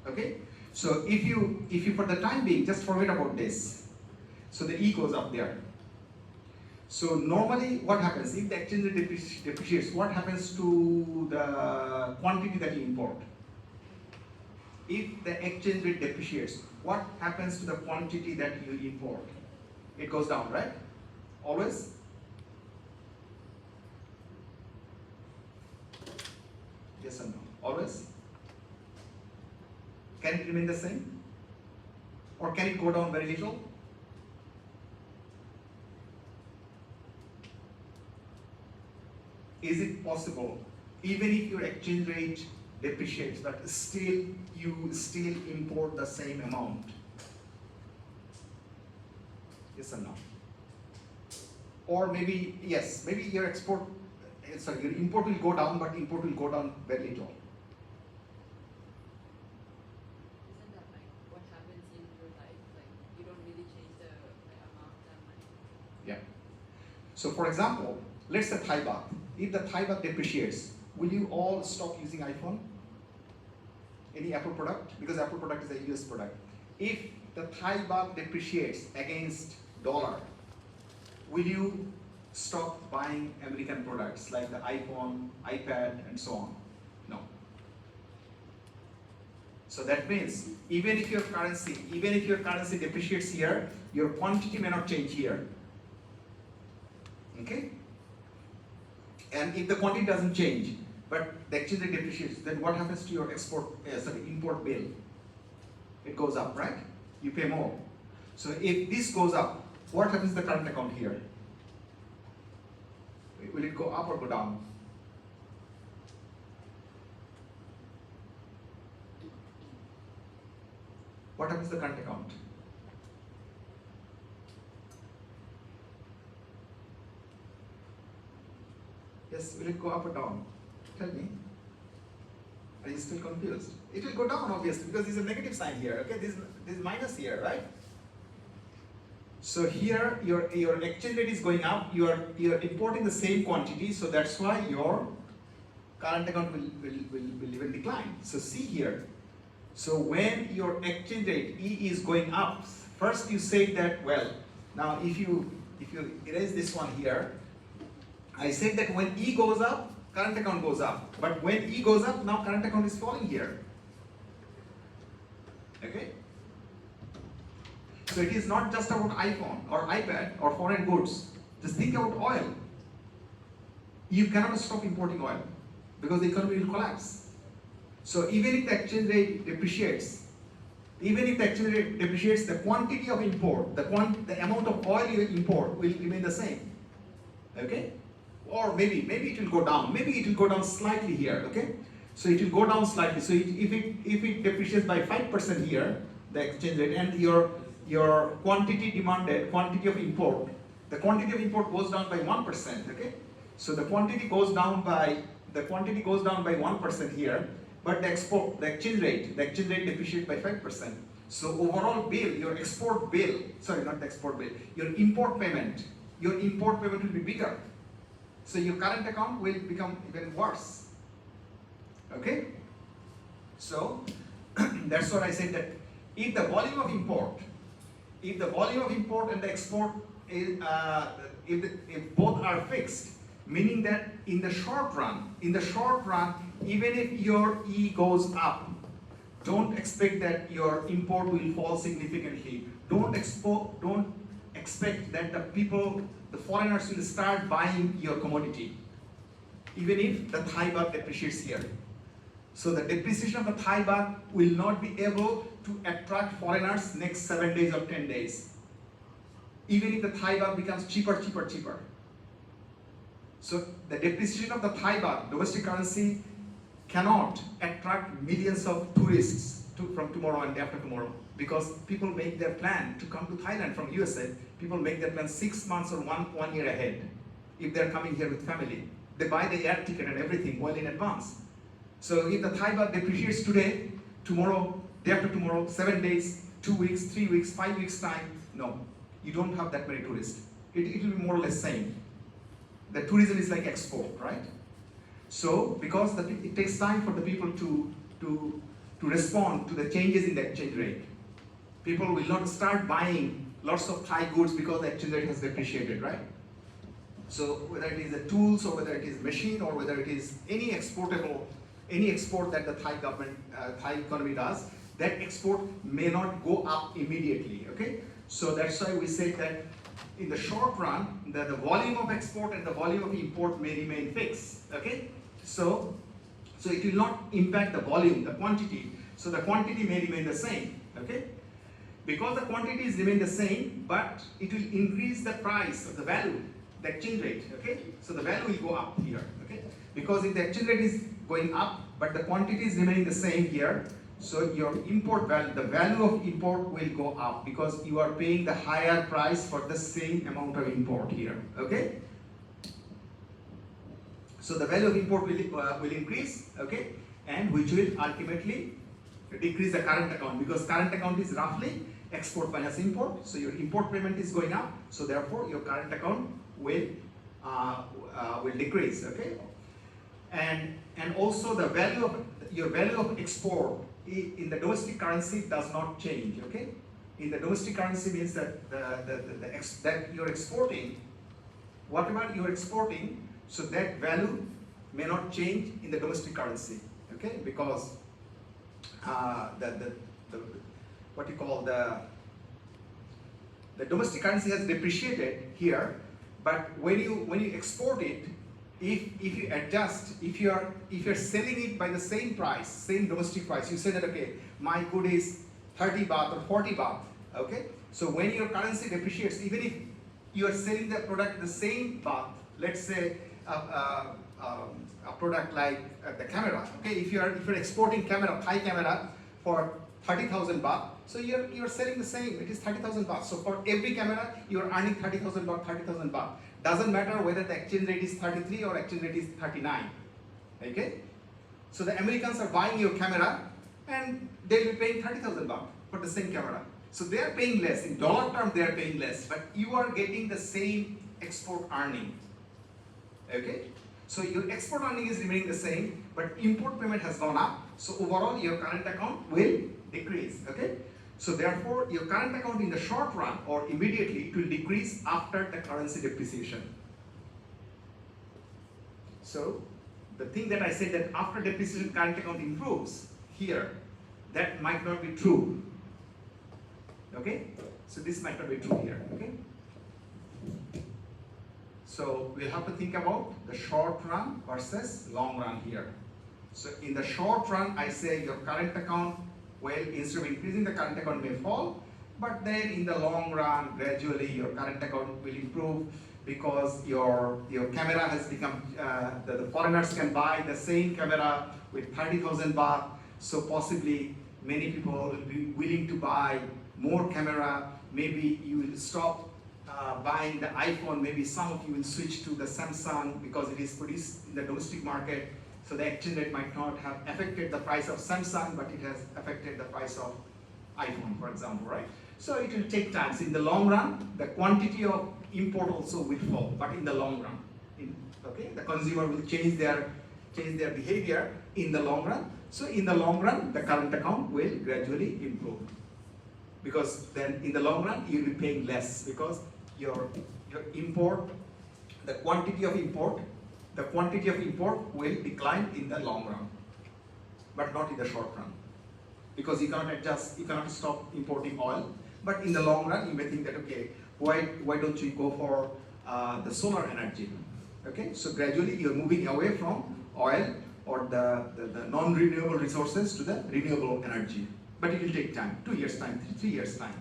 Okay? So if you for the time being just forget about this, so the E goes up there. So normally what happens if the exchange rate depreciates? What happens to the quantity that you import? If the exchange rate depreciates, what happens to the quantity that you import? It goes down, right? Always? Yes or no? Always? Can it remain the same? Or can it go down very little? Is it possible, even if your exchange rate depreciates, but still you still import the same amount? Yes or no? Or maybe, yes, maybe your export, sorry, your import will go down, but import will go down very little. Isn't that like what happens in your life? Like you don't really change the amount that money. Yeah. So for example, let's say Thai baht. If the Thai baht depreciates, will you all stop using iPhone? Any Apple product? Because Apple product is a US product. If the Thai baht depreciates against dollar, will you stop buying American products like the iPhone, iPad, and so on? No. So that means even if your currency depreciates here, your quantity may not change here. Okay? And if the quantity doesn't change, but the exchange rate depreciates, then what happens to your import bill? It goes up, right? You pay more. So if this goes up, what happens to the current account here? Will it go up or go down? What happens to the current account? Yes, will it go up or down? Tell me. Are you still confused? It will go down, obviously, because there's a negative sign here. Okay, this is minus here, right? So here your exchange rate is going up. You're importing the same quantity, so that's why your current account will even decline. So see here. So when your exchange rate E is going up, first you say that, well, now if you erase this one here, I said that when E goes up, current account goes up. But when E goes up, now current account is falling here. Okay? So it is not just about iPhone or iPad or foreign goods. Just think about oil. You cannot stop importing oil because the economy will collapse. So even if the exchange rate depreciates, the quantity of import, the amount of oil you import will remain the same. Okay? Or maybe it will go down. Maybe it will go down slightly here. Okay? So it will go down slightly. So if it depreciates by 5% here, the exchange rate, and your quantity of import, the quantity of import goes down by 1%. Okay? So the quantity goes down by 1% here, but the exchange rate depreciates by 5%. So overall bill, your import payment will be bigger. So your current account will become even worse. Okay? So that's what I said, that if the volume of import and the export is, if both are fixed, meaning that in the short run, even if your E goes up, don't expect that your import will fall significantly. Don't expect that the foreigners will start buying your commodity, even if the Thai baht depreciates here. So the depreciation of the Thai baht will not be able to attract foreigners next 7 days or 10 days, even if the Thai baht becomes cheaper. So the depreciation of the Thai baht, domestic currency, cannot attract millions of tourists from tomorrow and day after tomorrow, because people make their plan to come to Thailand from USA. People make their plan 6 months or one year ahead. If they're coming here with family, they buy the air ticket and everything well in advance. So if the Thai baht depreciates today, tomorrow, day after tomorrow, 7 days, 2 weeks, 3 weeks, 5 weeks time, no, you don't have that many tourists. It will be more or less same. The tourism is like export, right? So because it takes time for the people to respond to the changes in the exchange rate. People will not start buying lots of Thai goods because the exchange rate has depreciated, right? So whether it is the tools or whether it is machine or whether it is any export that the Thai government, Thai economy does, that export may not go up immediately, okay? So that's why we say that in the short run, the volume of export and the volume of import may remain fixed, okay? So it will not impact the volume, the quantity. So the quantity may remain the same, okay? Because the quantities remain the same, but it will increase the price of the value, the exchange rate, okay? So the value will go up here, okay? Because if the exchange rate is going up, but the quantity is remaining the same here, so your import value, the value of import will go up because you are paying the higher price for the same amount of import here, okay? So the value of import will increase, okay? And which will ultimately decrease the current account because current account is roughly export minus import. So your import payment is going up, so therefore your current account will decrease, okay? And also the value of your value of export in the domestic currency does not change, okay? In the domestic currency means that that you're exporting, whatever you're exporting, so that value may not change in the domestic currency, okay? Because what you call the domestic currency has depreciated here, but when you export it, if you adjust, if you're selling it by the same price, same domestic price, you say that okay, my good is 30 baht or 40 baht, okay? So when your currency depreciates, even if you are selling the product the same baht, let's say a product like the camera, okay? If you're exporting camera, Thai camera for 30,000 baht, so you're selling the same, it is 30,000 baht. So for every camera, you're earning 30,000 baht, 30,000 baht. Doesn't matter whether the exchange rate is 33 or exchange rate is 39, okay? So the Americans are buying your camera and they'll be paying 30,000 baht for the same camera. So they are paying less, in dollar terms they are paying less, but you are getting the same export earning, okay? So your export earning is remaining the same, but import payment has gone up, so overall your current account will decrease, okay? So therefore, your current account in the short run or immediately, it will decrease after the currency depreciation. So the thing that I said that after depreciation current account improves, here, that might not be true, okay? So this might not be true here, okay? So we'll have to think about the short run versus long run here. So in the short run, I say your current account, well, instead of increasing, the current account may fall, but then in the long run, gradually your current account will improve because your camera has become, the foreigners can buy the same camera with 30,000 baht, so possibly many people will be willing to buy more camera. Maybe you will stop buying the iPhone, maybe some of you will switch to the Samsung because it is produced in the domestic market. So the exchange rate might not have affected the price of Samsung, but it has affected the price of iPhone, for example, right? So it will take time. So in the long run, the quantity of import also will fall, but in the long run, okay, the consumer will change their behavior in the long run. So in the long run, the current account will gradually improve, because then in the long run you'll be paying less because your import, the quantity of import will decline in the long run, but not in the short run, because you cannot stop importing oil. But in the long run, you may think that okay, why don't you go for the solar energy? Okay, so gradually you're moving away from oil or the non-renewable resources to the renewable energy. But it will take time, 2 years time, 3 years time.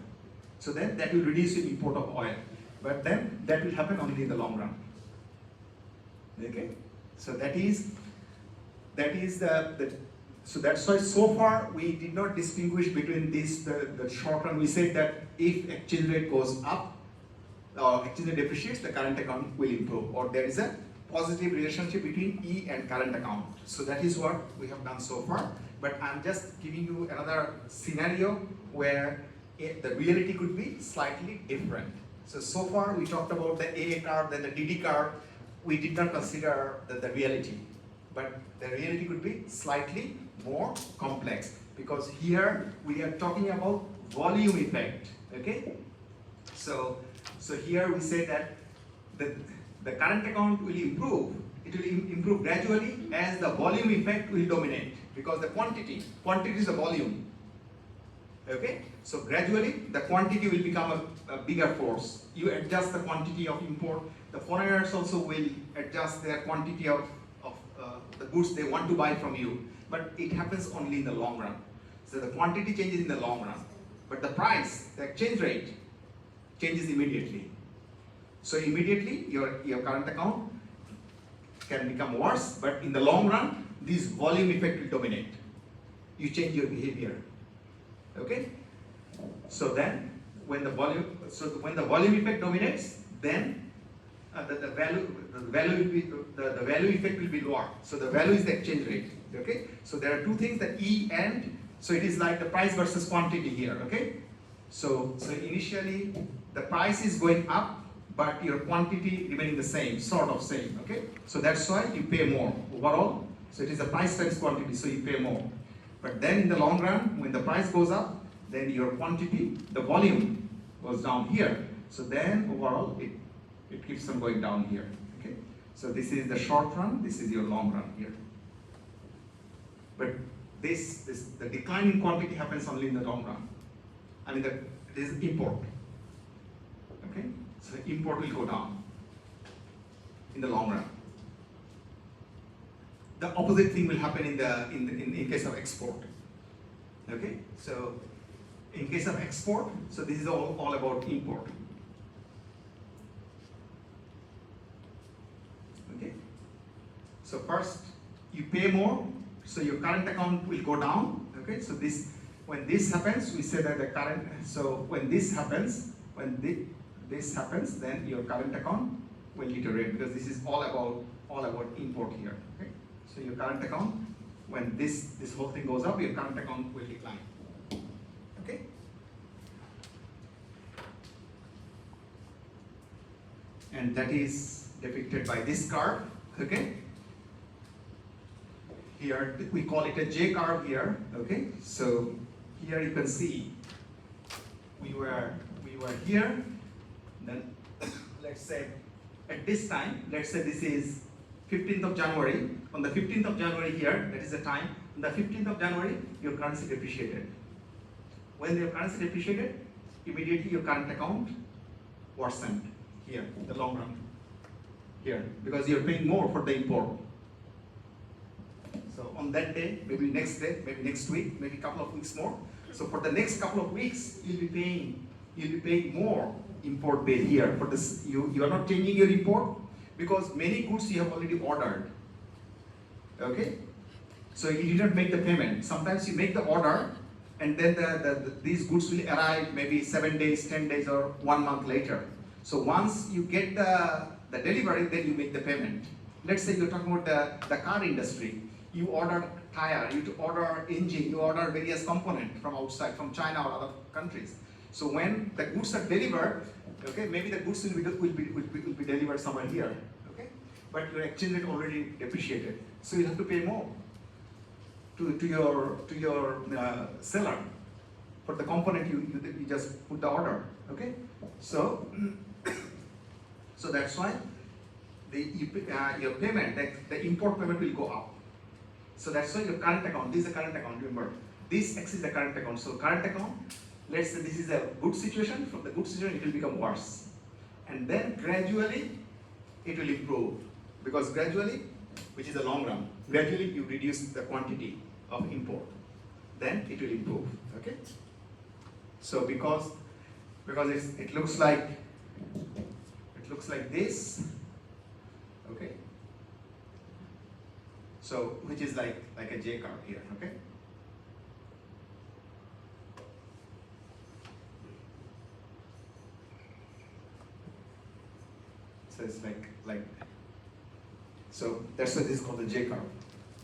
So then that will reduce your import of oil, but then that will happen only in the long run. Okay, so that is so that's why so far we did not distinguish between this the short run. We said that if exchange rate goes up or exchange rate depreciates, the current account will improve, or there is a positive relationship between E and current account. So that is what we have done so far. But I'm just giving you another scenario where the reality could be slightly different. So far we talked about the AA curve, then the DD curve. We did not consider the reality, but the reality could be slightly more complex because here we are talking about volume effect. Okay, so here we say that the current account will improve. It will improve gradually as the volume effect will dominate because the quantity is the volume. Okay, so gradually the quantity will become a bigger force. You adjust the quantity of import. The foreigners also will adjust their quantity of the goods they want to buy from you. But it happens only in the long run. So the quantity changes in the long run. But the price, the exchange rate, changes immediately. So immediately your current account can become worse, but in the long run, this volume effect will dominate. You change your behavior. Okay? So then, when the volume effect dominates, then the value effect will be lower. So the value is the exchange rate. Okay? So there are two things, the E and, so it is like the price versus quantity here. Okay? So initially the price is going up, but your quantity remaining the same, sort of same. Okay? So that's why you pay more overall. So it is the price times quantity, so you pay more. But then in the long run, when the price goes up, then your quantity, the volume goes down here. So then overall, it keeps on going down here. Okay? So this is the short run, this is your long run here. But the decline in quantity happens only in the long run. I mean, it is import. Okay? So the import will go down in the long run. The opposite thing will happen in case of export. Okay? So in case of export, so this is all about import. Okay? So first you pay more, so your current account will go down. Okay? So when this happens, we say that the current, so when this happens, this happens, then your current account will deteriorate because this is all about import here. Okay? So your current account, when this whole thing goes up, your current account will decline. Okay? And that is depicted by this curve. Okay? Here we call it a J curve here. Okay? So here you can see we were here. Then let's say at this time, let's say this is 15th of January. On the 15th of January here, that is the time. On the 15th of January, your currency depreciated. When your currency depreciated, immediately your current account worsened here, the long run. Here, because you're paying more for the import. So on that day, maybe next week, maybe a couple of weeks more. So for the next couple of weeks, you'll be paying more import bill here. For this, you are not changing your import because many goods you have already ordered. Okay? So you did not make the payment. Sometimes you make the order and then these goods will arrive maybe 7 days, 10 days or 1 month later. So once you get the delivery, then you make the payment. Let's say you're talking about the car industry. You order tire, you order engine, you order various components from outside, from China or other countries. So when the goods are delivered, okay, maybe the goods will be delivered somewhere here, okay? But your exchange rate already depreciated, so you have to pay more to your seller for the component you just put the order, okay? So that's why your payment, the import payment will go up. So that's why your current account, this is the current account, remember. This X is the current account. So current account, let's say this is a good situation. From the good situation, it will become worse. And then gradually, it will improve. Because gradually, which is the long run, gradually you reduce the quantity of import. Then it will improve, okay? So because it looks like this, okay? So which is like a J curve here, okay? So it's like so that's why this is called the J curve,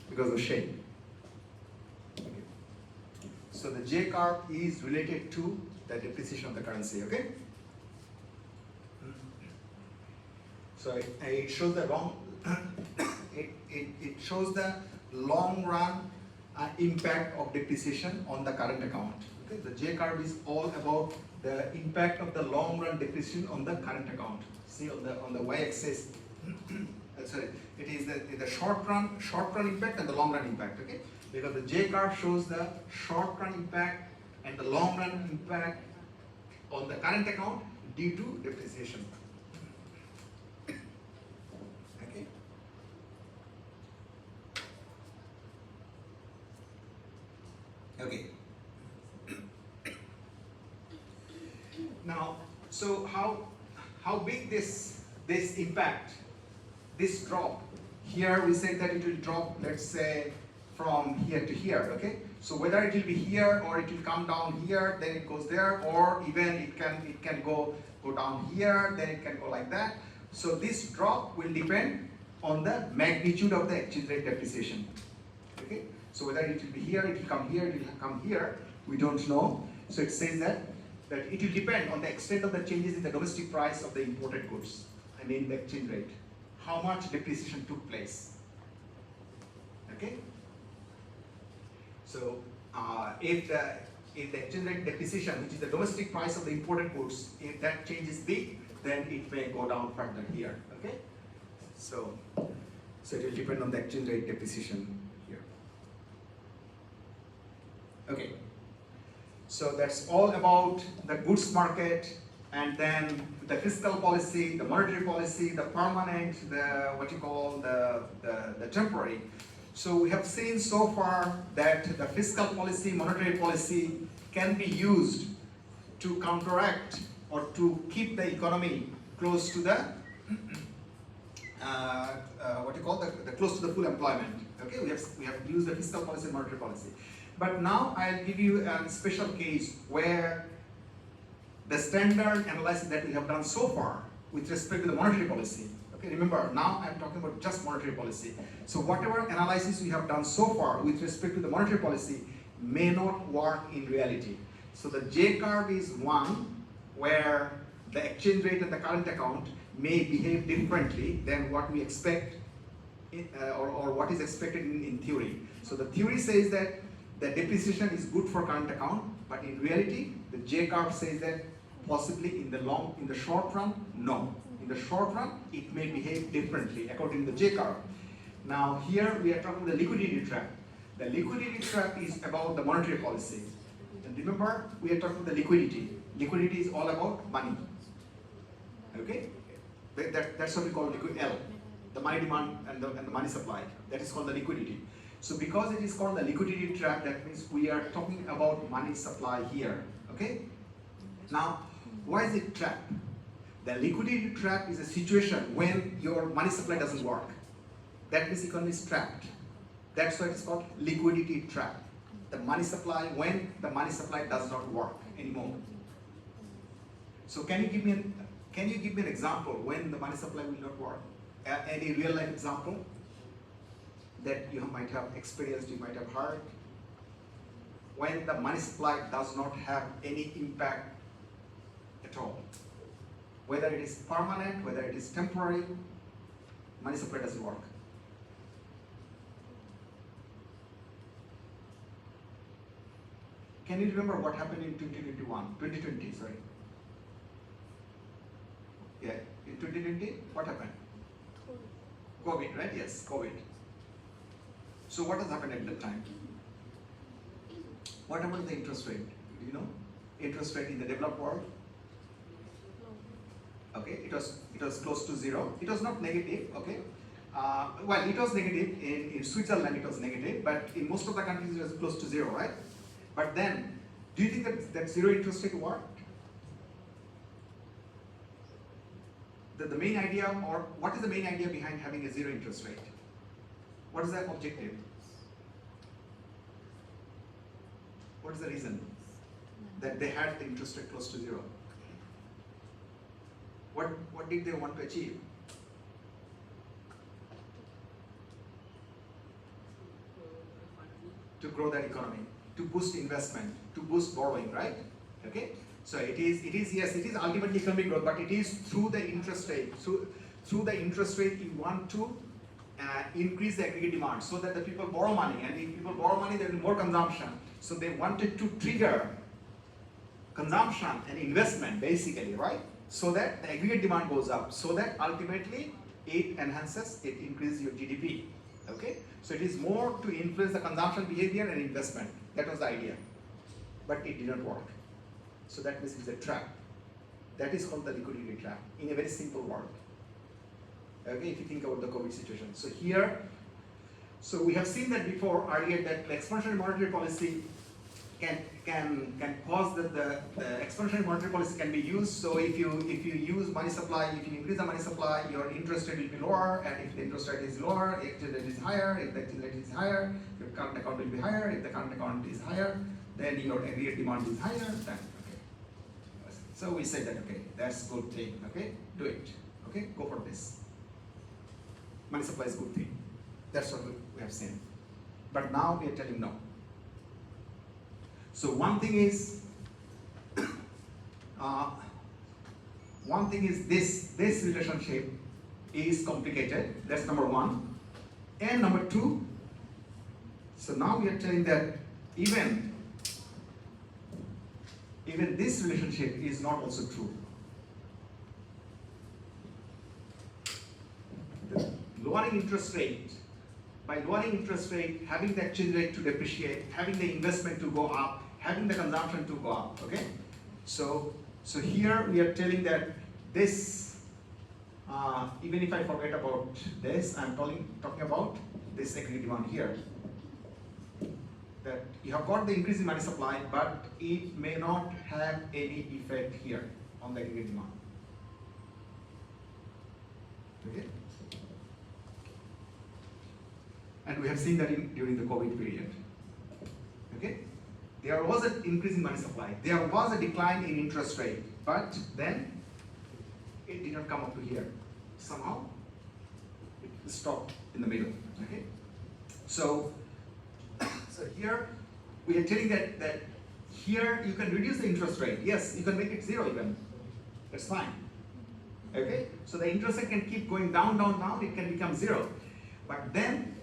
because of shape. Okay. So the J curve is related to the depreciation of the currency, okay? So it shows the it shows the long run impact of depreciation on the current account. Okay, the J curve is all about the impact of the long run depreciation on the current account. See on the y-axis, sorry, it is the short run impact and the long run impact. Okay, because the J curve shows the short run impact and the long run impact on the current account due to depreciation. Okay. Okay. Now, so how big this impact, this drop? Here we say that it will drop, let's say, from here to here. Okay. So whether it will be here or it will come down here, then it goes there, or even it can go down here, then it can go like that. So this drop will depend on the magnitude of the exchange rate depreciation. Okay. So whether it will be here, it will come here, it will come here, we don't know. So it says that it will depend on the extent of the changes in the domestic price of the imported goods, I mean the exchange rate. How much depreciation took place. Okay. So if the exchange rate depreciation, which is the domestic price of the imported goods, if that change is big, then it may go down further here. Okay. So it will depend on the exchange rate depreciation here. Okay. So that's all about the goods market, and then the fiscal policy, the monetary policy, the permanent, the temporary. So we have seen so far that the fiscal policy, monetary policy can be used to counteract or to keep the economy close to the close to the full employment. Okay, we have used the fiscal policy and monetary policy. But now I'll give you a special case where the standard analysis that we have done so far with respect to the monetary policy. Okay, remember, now I'm talking about just monetary policy. So whatever analysis we have done so far with respect to the monetary policy may not work in reality. So the J curve is one where the exchange rate and the current account may behave differently than what we expect or what is expected in theory. So the theory says that the depreciation is good for current account, but in reality, the J curve says that possibly in the short run, no. In the short run, it may behave differently according to the J curve. Now here we are talking about the liquidity trap. The liquidity trap is about the monetary policy. And remember, we are talking about the liquidity. Liquidity is all about money. Okay? That's what we call liquid L. The money demand and the money supply. That is called the liquidity. So because it is called the liquidity trap, that means we are talking about money supply here. Okay? Now, why is it trap? The liquidity trap is a situation when your money supply doesn't work. That means economy is trapped. That's why it's called liquidity trap. The money supply, when the money supply does not work anymore. So can you give me an example when the money supply will not work? Any real life example that you might have experienced, you might have heard? When the money supply does not have any impact at all. Whether it is permanent, whether it is temporary, money supply doesn't work. Can you remember what happened in 2020, sorry. Yeah, in 2020, what happened? COVID, right? Yes, COVID. So what has happened at that time? What about the interest rate? Do you know? Interest rate in the developed world? Okay, it was close to zero. It was not negative, okay? Well, it was negative. In Switzerland it was negative, but in most of the countries it was close to zero, right? But then, do you think that zero interest rate worked? The main idea, or what is the main idea behind having a zero interest rate? What is the objective? What is the reason that they had the interest rate close to zero? What did they want to achieve? To grow that economy, to boost investment, to boost borrowing, right? Okay. So it is yes, it is ultimately economic growth, but it is through the interest rate, through through the interest rate, you want to increase the aggregate demand so that the people borrow money, and if people borrow money, there will be more consumption. So they wanted to trigger consumption and investment, basically, right? So that the aggregate demand goes up, so that ultimately it enhances, it increases your GDP. Okay? So it is more to influence the consumption behavior and investment. That was the idea. But it didn't work. So that means it's a trap. That is called the liquidity trap in a very simple word. Okay, if you think about the COVID situation. So here, so we have seen that before earlier that the expansionary monetary policy can cause that the expansionary monetary policy can be used. So if you use money supply, if you increase the money supply, your interest rate will be lower, and if the interest rate is lower, if the rate is higher, if the exchange rate is higher, your current account will be higher. If the current account is higher, then your aggregate demand is higher. Then okay. So we say that okay, that's good thing. Okay, do it. Okay, go for this. Money supply is good thing. That's what we have seen. But now we are telling no. So one thing is this relationship is complicated. That's number one. And number two, so now we are telling that even this relationship is not also true. The lowering interest rate, by lowering interest rate, having the exchange rate to depreciate, having the investment to go up, having the consumption to go up, okay? So here we are telling that this, even if I forget about this, I'm talking about this aggregate demand here. That you have got the increase in money supply, but it may not have any effect here on the aggregate demand. Okay? And we have seen that during the COVID period. Okay? There was an increase in money supply. There was a decline in interest rate, but then it did not come up to here. Somehow it stopped in the middle. Okay? So here we are telling that here you can reduce the interest rate. Yes, you can make it zero even. That's fine. Okay? So the interest rate can keep going down, down, down. It can become zero. But then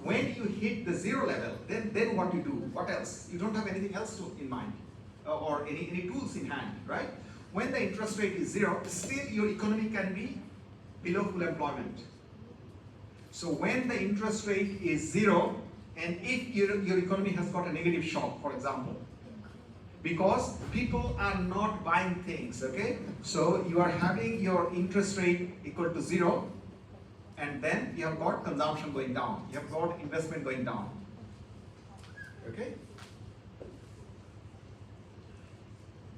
when you hit the zero level, then what you do? What else? You don't have anything else in mind or any tools in hand, right? When the interest rate is zero, still your economy can be below full employment. So when the interest rate is zero, and if your economy has got a negative shock, for example, because people are not buying things, okay? So you are having your interest rate equal to zero, and then you have got consumption going down. You have got investment going down. Okay?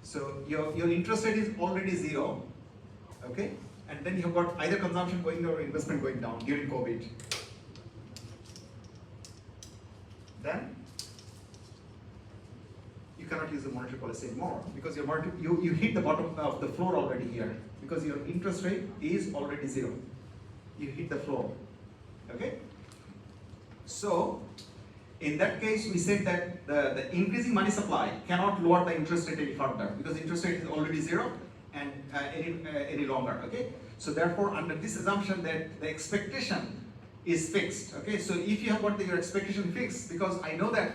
So your interest rate is already zero. Okay? And then you have got either consumption going down or investment going down during COVID. Then you cannot use the monetary policy anymore because you hit the bottom of the floor already here because your interest rate is already zero. You hit the floor. Okay? So, in that case, we said that the increasing money supply cannot lower the interest rate any further because interest rate is already zero and any longer. Okay? So therefore, under this assumption that the expectation is fixed. Okay? So if you have got your expectation fixed, because I know that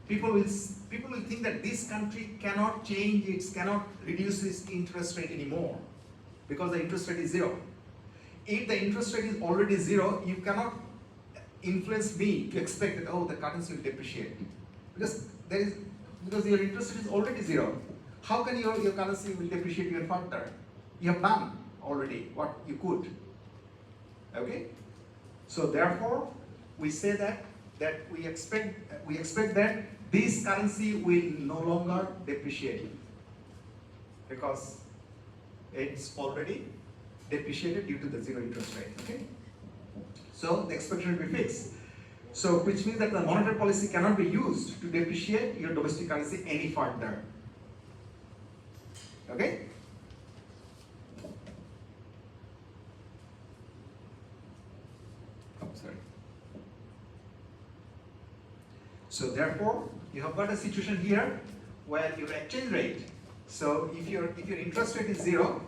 people will think that this country cannot cannot reduce its interest rate anymore because the interest rate is zero. If the interest rate is already zero, you cannot influence me to expect that, oh, the currency will depreciate. Because your interest rate is already zero. How can your currency will depreciate even further? You have done already what you could. Okay? So therefore, we say that we expect that this currency will no longer depreciate because it's already depreciated due to the zero interest rate. Okay? So the expectation will be fixed. So which means that the monetary policy cannot be used to depreciate your domestic currency any further. Okay? Oh, sorry. So therefore, you have got a situation here where your exchange rate. So if your interest rate is zero,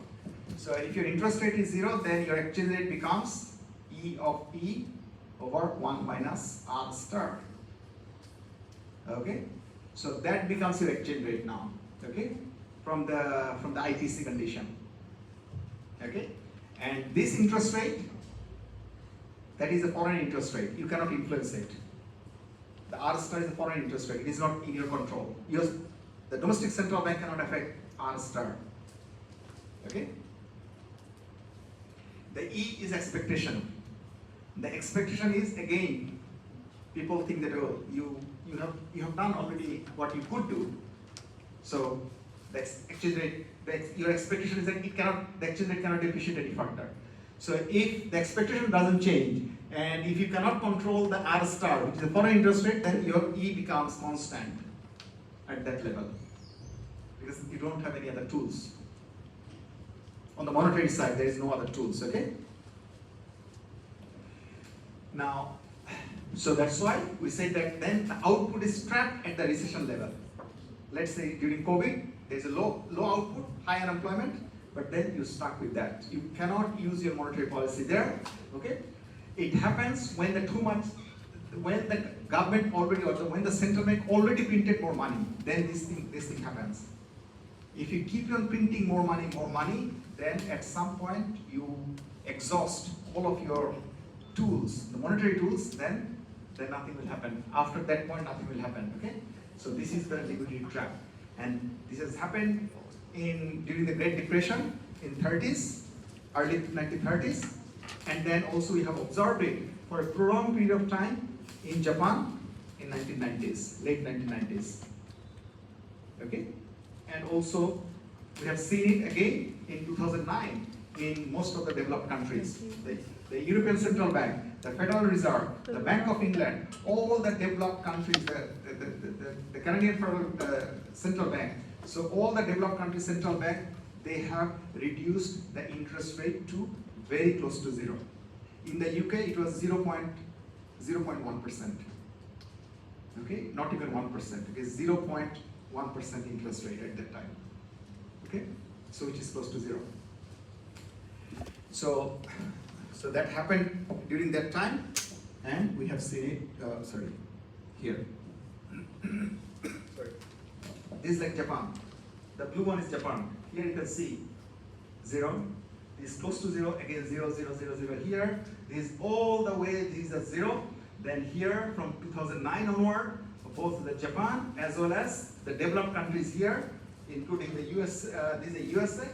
So if your interest rate is 0, then your exchange rate becomes E of P over 1 minus R star. Okay, so that becomes your exchange rate now. Okay, from the ITC condition. Okay, and this interest rate, that is a foreign interest rate. You cannot influence it. The R star is a foreign interest rate. It is not in your control. The domestic central bank cannot affect R star. Okay. The E is expectation. The expectation is, again, people think that, oh, you have done already what you could do. So the exchange rate, your expectation is that the exchange rate cannot depreciate any further. So if the expectation doesn't change, and if you cannot control the R star, which is the foreign interest rate, then your E becomes constant at that level, because you don't have any other tools. On the monetary side, there is no other tools, okay? Now, so that's why we say that then the output is trapped at the recession level. Let's say during COVID, there's a low output, high unemployment, but then you're stuck with that. You cannot use your monetary policy there, okay? It happens when the government already, or when the central bank already printed more money, then this thing happens. If you keep on printing more money, then at some point you exhaust all of your tools, the monetary tools, then nothing will happen. After that point, nothing will happen, okay? So this is the liquidity trap. And this has happened during the Great Depression in 30s, early 1930s, and then also we have observed it for a prolonged period of time in Japan in 1990s, late 1990s, okay? And also we have seen it again in 2009 in most of the developed countries. The European Central Bank, the Federal Reserve, the Bank of England, all the developed countries, the Canadian Federal Central Bank, so all the developed countries' central bank, they have reduced the interest rate to very close to 0. In the UK, it was 0.1%. Okay, not even 1%. It is 0.1% interest rate at that time. Okay, so which is close to 0. So that happened during that time, and we have seen it. Here. Sorry. This is like Japan. The blue one is Japan. Here you can see 0. This is close to 0. Again 0, 0, 0, 0 here. This is all the way. These are 0. Then here from 2009 onward, both the Japan as well as the developed countries here, including the US. This is the USA.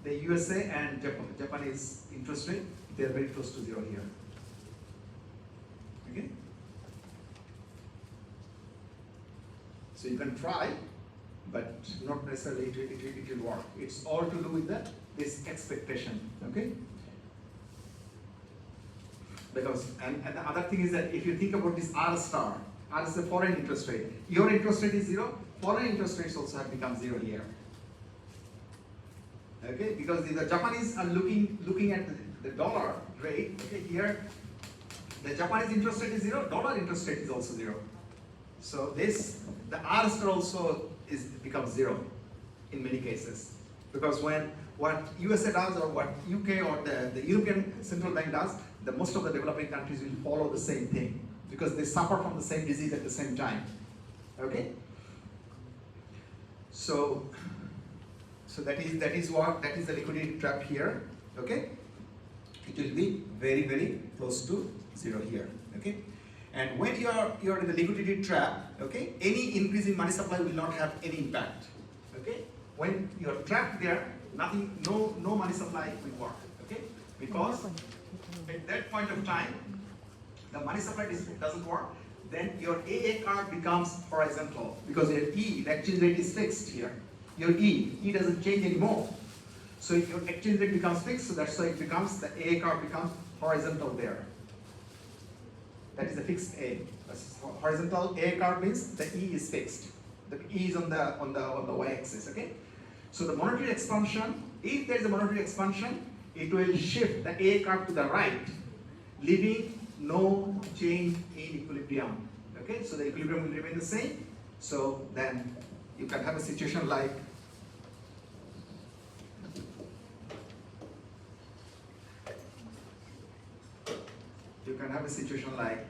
The USA and Japanese interest rate, they are very close to 0 here. Okay? So you can try, but not necessarily it will work. It's all to do with this expectation. Okay? Because and the other thing is that if you think about this R star, R is the foreign interest rate. Your interest rate is 0. Foreign interest rates also have become 0 here. Okay, because the Japanese are looking at the dollar rate. Okay, here the Japanese interest rate is 0. Dollar interest rate is also 0. So the R star also becomes 0 in many cases, because what USA does or what UK or the European Central Bank does, most of the developing countries will follow the same thing, because they suffer from the same disease at the same time. Okay, so that is the liquidity trap here. Okay, it will be very, very close to 0 here. Okay, and when you are in the liquidity trap, okay, any increase in money supply will not have any impact. Okay, when you are trapped there, no money supply will work. Okay, because at that point of time, the money supply doesn't work. Then your AA curve becomes horizontal, because your E, the exchange rate, is fixed here. Your E doesn't change anymore. So if your exchange rate becomes fixed, so that's why it becomes, the AA curve becomes horizontal there. That is the fixed A. Horizontal AA curve means the E is fixed. The E is on the y-axis. Okay. So the monetary expansion, if there is a monetary expansion, it will shift the AA curve to the right, leaving no change in equilibrium. Okay. So the equilibrium will remain the same. So then you can have a situation like You can have a situation like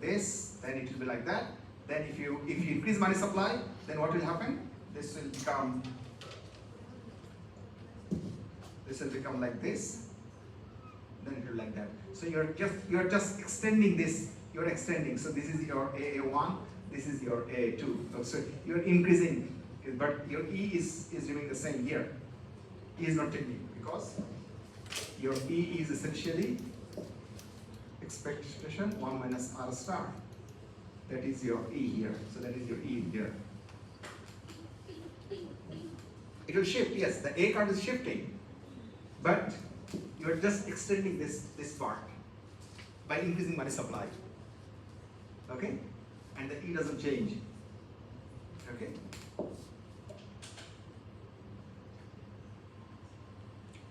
this, then it will be like that. Then if you increase money supply, then what will happen? This will become like this. Then it will be like that. So you're just extending this. You're extending. So this is your AA1. This is your AA2. So you're increasing, but your E is remaining the same here. E is not changing because your E is essentially expectation 1 minus R star. That is your E here. So that is your E here. It will shift, yes, the A curve is shifting, but you are just extending this part by increasing money supply. Okay? And the E doesn't change. Okay?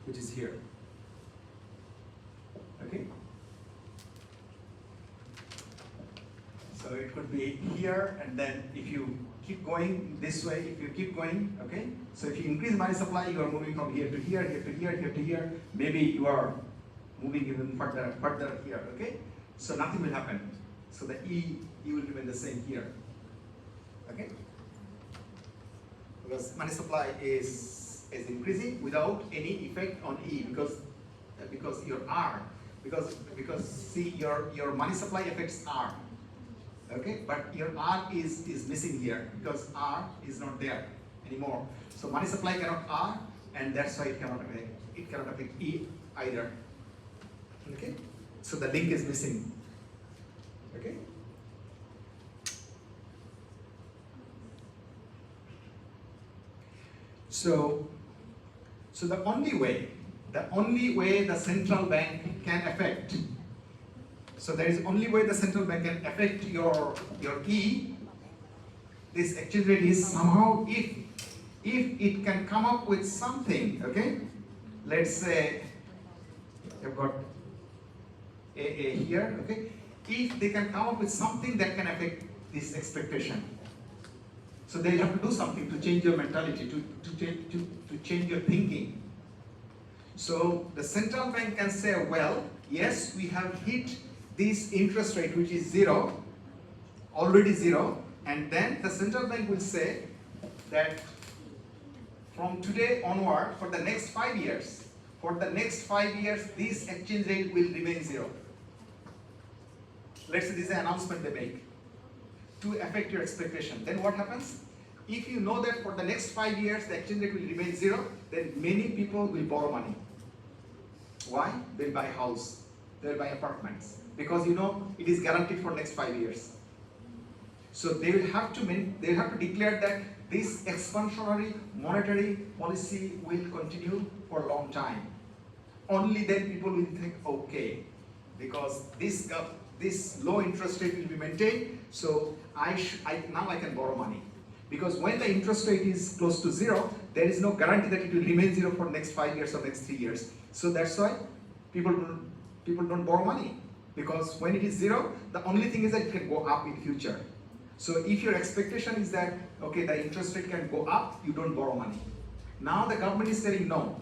Which is here. Okay? So it could be here, and then if you keep going this way, if you keep going, okay? So if you increase money supply, you are moving from here to here, here to here, here to here. Maybe you are moving even further here, okay? So nothing will happen. So the E will remain the same here, okay? Because money supply is increasing without any effect on E because your R, because see your money supply affects R. Okay, but your R is missing here because R is not there anymore. So money supply cannot R, and that's why it cannot affect E either. Okay, so the link is missing. Okay. So the only way the central bank can affect. So there is only way the central bank can affect your E, this exchange rate, is somehow if it can come up with something, okay? Let's say you've got AA here, okay? If they can come up with something that can affect this expectation. So they'll have to do something to change your mentality, to change your thinking. So the central bank can say, well, yes, we have hit this interest rate which is already zero, and then the central bank will say that from today onward, for the next 5 years, this exchange rate will remain zero. Let's say this is an announcement they make to affect your expectation. Then what happens? If you know that for the next 5 years the exchange rate will remain zero, then many people will borrow money. Why? They'll buy house, they'll buy apartments, because you know it is guaranteed for next 5 years. So they will have to declare that this expansionary monetary policy will continue for a long time. Only then people will think, okay, because this low interest rate will be maintained, so now I can borrow money. Because when the interest rate is close to zero, there is no guarantee that it will remain zero for next 5 years or next 3 years. So that's why people don't borrow money. Because when it is zero, the only thing is that it can go up in future. So if your expectation is that, okay, the interest rate can go up, you don't borrow money. Now the government is saying no,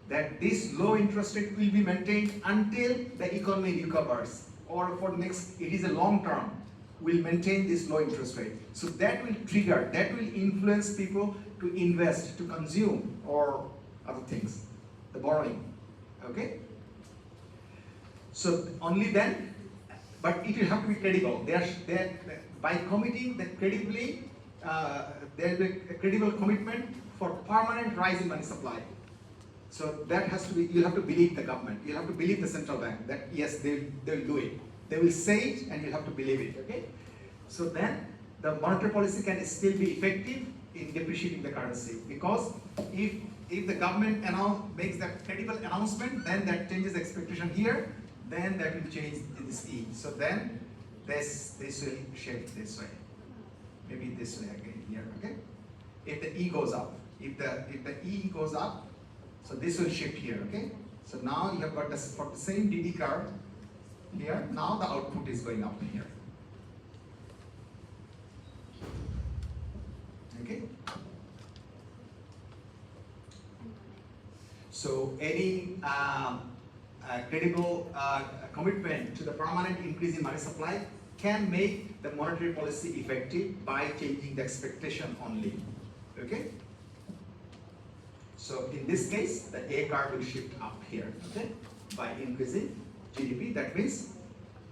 that this low interest rate will be maintained until the economy recovers, or for next, it is a long term, will maintain this low interest rate. So that will trigger, that will influence people to invest, to consume, or other things, the borrowing, okay? So only then, but it will have to be credible. By committing that credibly, there will be a credible commitment for permanent rise in money supply. So that has to be, you have to believe the government, you have to believe the central bank that yes, they will do it. They will say it and you have to believe it, okay? So then the monetary policy can still be effective in depreciating the currency, because if the government makes that credible announcement, then that changes expectation here, then that will change this E. So then this will shift this way, maybe this way again here, okay? If the E goes up, if the E goes up, so this will shift here, okay? So now you have got this for the same DD curve here. Now the output is going up here. Okay? So any credible commitment to the permanent increase in money supply can make the monetary policy effective by changing the expectation only. Okay? So in this case, the A curve will shift up here, okay? By increasing GDP. That means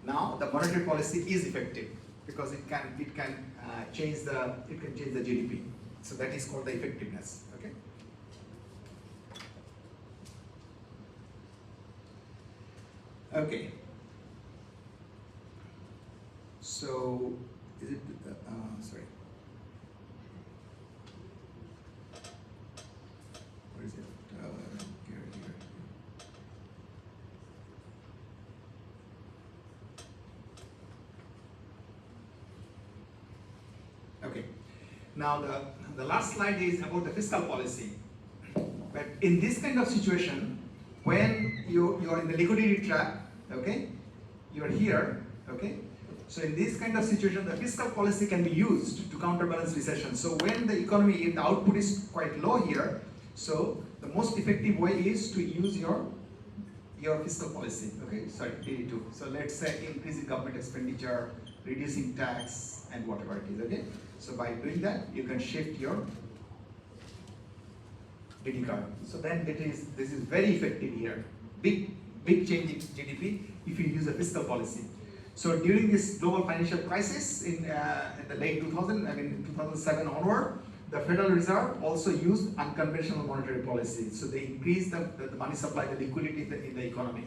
now the monetary policy is effective because it can change the GDP. So that is called the effectiveness. Okay. Okay. So is it? Sorry. Where is it? Here. Okay. Now the last slide is about the fiscal policy. But in this kind of situation, when you are in the liquidity trap, okay, you are here, okay. So in this kind of situation, the fiscal policy can be used to counterbalance recession. So when the economy, if the output is quite low here, so the most effective way is to use your fiscal policy. Okay, sorry, 82. So let's say increasing government expenditure, reducing tax, and whatever it is. Okay. So by doing that, you can shift your DD curve. So then this is very effective here. Big change in GDP if you use a fiscal policy. So during this global financial crisis in the late 2007 onward, the Federal Reserve also used unconventional monetary policy. So they increased the money supply, the liquidity in the economy.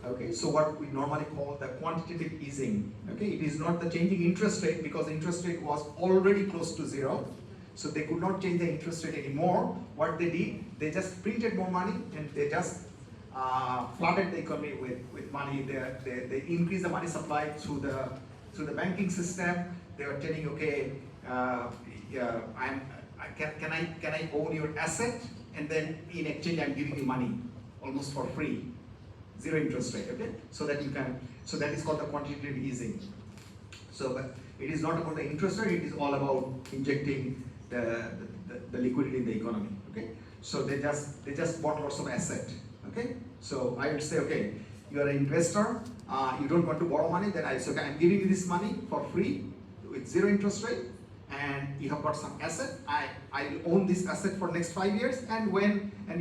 Okay, so what we normally call the quantitative easing. Okay, it is not the changing interest rate because the interest rate was already close to zero. So they could not change the interest rate anymore. What they did, they just printed more money and they just flooded the economy with money. They increased the money supply through the banking system. They were telling, okay, can I own your asset, and then in exchange I'm giving you money almost for free, zero interest rate. Okay, so that is called the quantitative easing. So, but it is not about the interest rate. It is all about injecting the liquidity in the economy. Okay, so they just bought lots of asset. Okay, so I would say, okay, you are an investor, you don't want to borrow money, then I say, okay, I'm giving you this money for free with zero interest rate, and you have got some asset. I will own this asset for next 5 years, and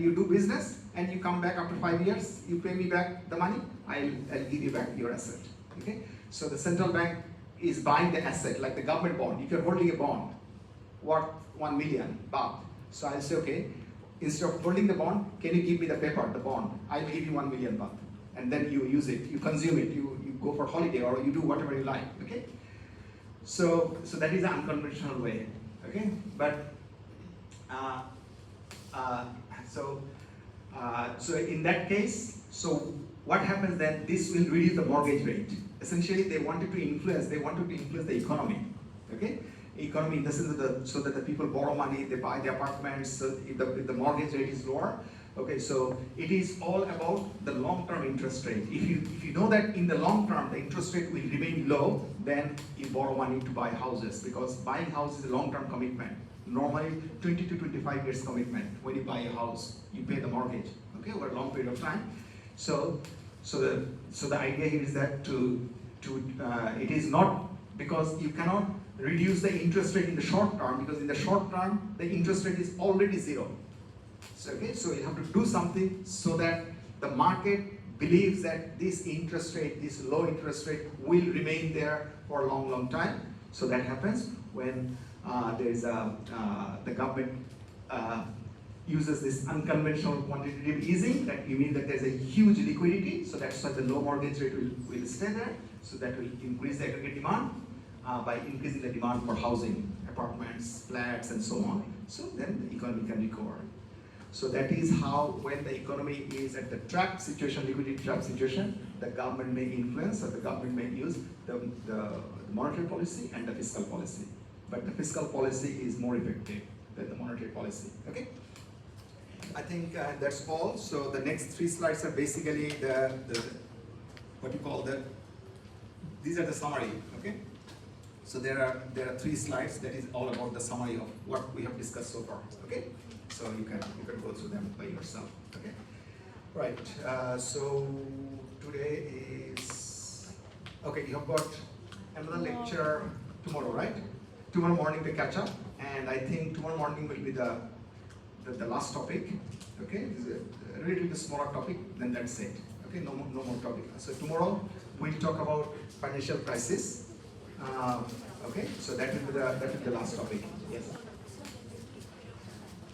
you do business and you come back after 5 years, you pay me back the money, I'll give you back your asset. Okay, so the central bank is buying the asset like the government bond. If you're holding a bond worth 1 million baht, so I'll say, okay, instead of holding the bond, can you give me the paper, the bond? I'll give you 1 million baht. And then you use it, you consume it, you go for holiday, or you do whatever you like. Okay? So that is an unconventional way. Okay? But so in that case, so what happens then? This will reduce the mortgage rate. Essentially, they wanted to influence the economy. Okay? Economy in the sense that so that the people borrow money, they buy the apartments, so if the mortgage rate is lower. Okay, so it is all about the long-term interest rate. If you know that in the long term the interest rate will remain low, then you borrow money to buy houses, because buying house is a long-term commitment. Normally 20 to 25 years commitment. When you buy a house, you pay the mortgage. Okay, over a long period of time. So the idea here is that it is not, because you cannot reduce the interest rate in the short term, because in the short term the interest rate is already zero. So, okay, so you have to do something so that the market believes that this interest rate, this low interest rate, will remain there for a long time. So that happens when the government uses this unconventional quantitative easing. That you mean that there's a huge liquidity, so that's why the low mortgage rate will stay there. So that will increase the aggregate demand by increasing the demand for housing, apartments, flats, and so on. So then the economy can recover. So that is how, when the economy is at the trap situation, liquidity trap situation, the government may influence, or the government may use the monetary policy and the fiscal policy. But the fiscal policy is more effective than the monetary policy. Okay? I think that's all. So the next 3 slides are basically these are the summary. Okay? So there are 3 slides that is all about the summary of what we have discussed so far. Okay? So you can go through them by yourself. Okay? Right. So today is okay. You have got another lecture tomorrow, right? Tomorrow morning to catch up, and I think tomorrow morning will be the last topic. Okay, this is a relatively smaller topic. Then that's it. Okay, no more topic. So tomorrow we'll talk about financial crisis. Okay, so that will be the last topic. Yes.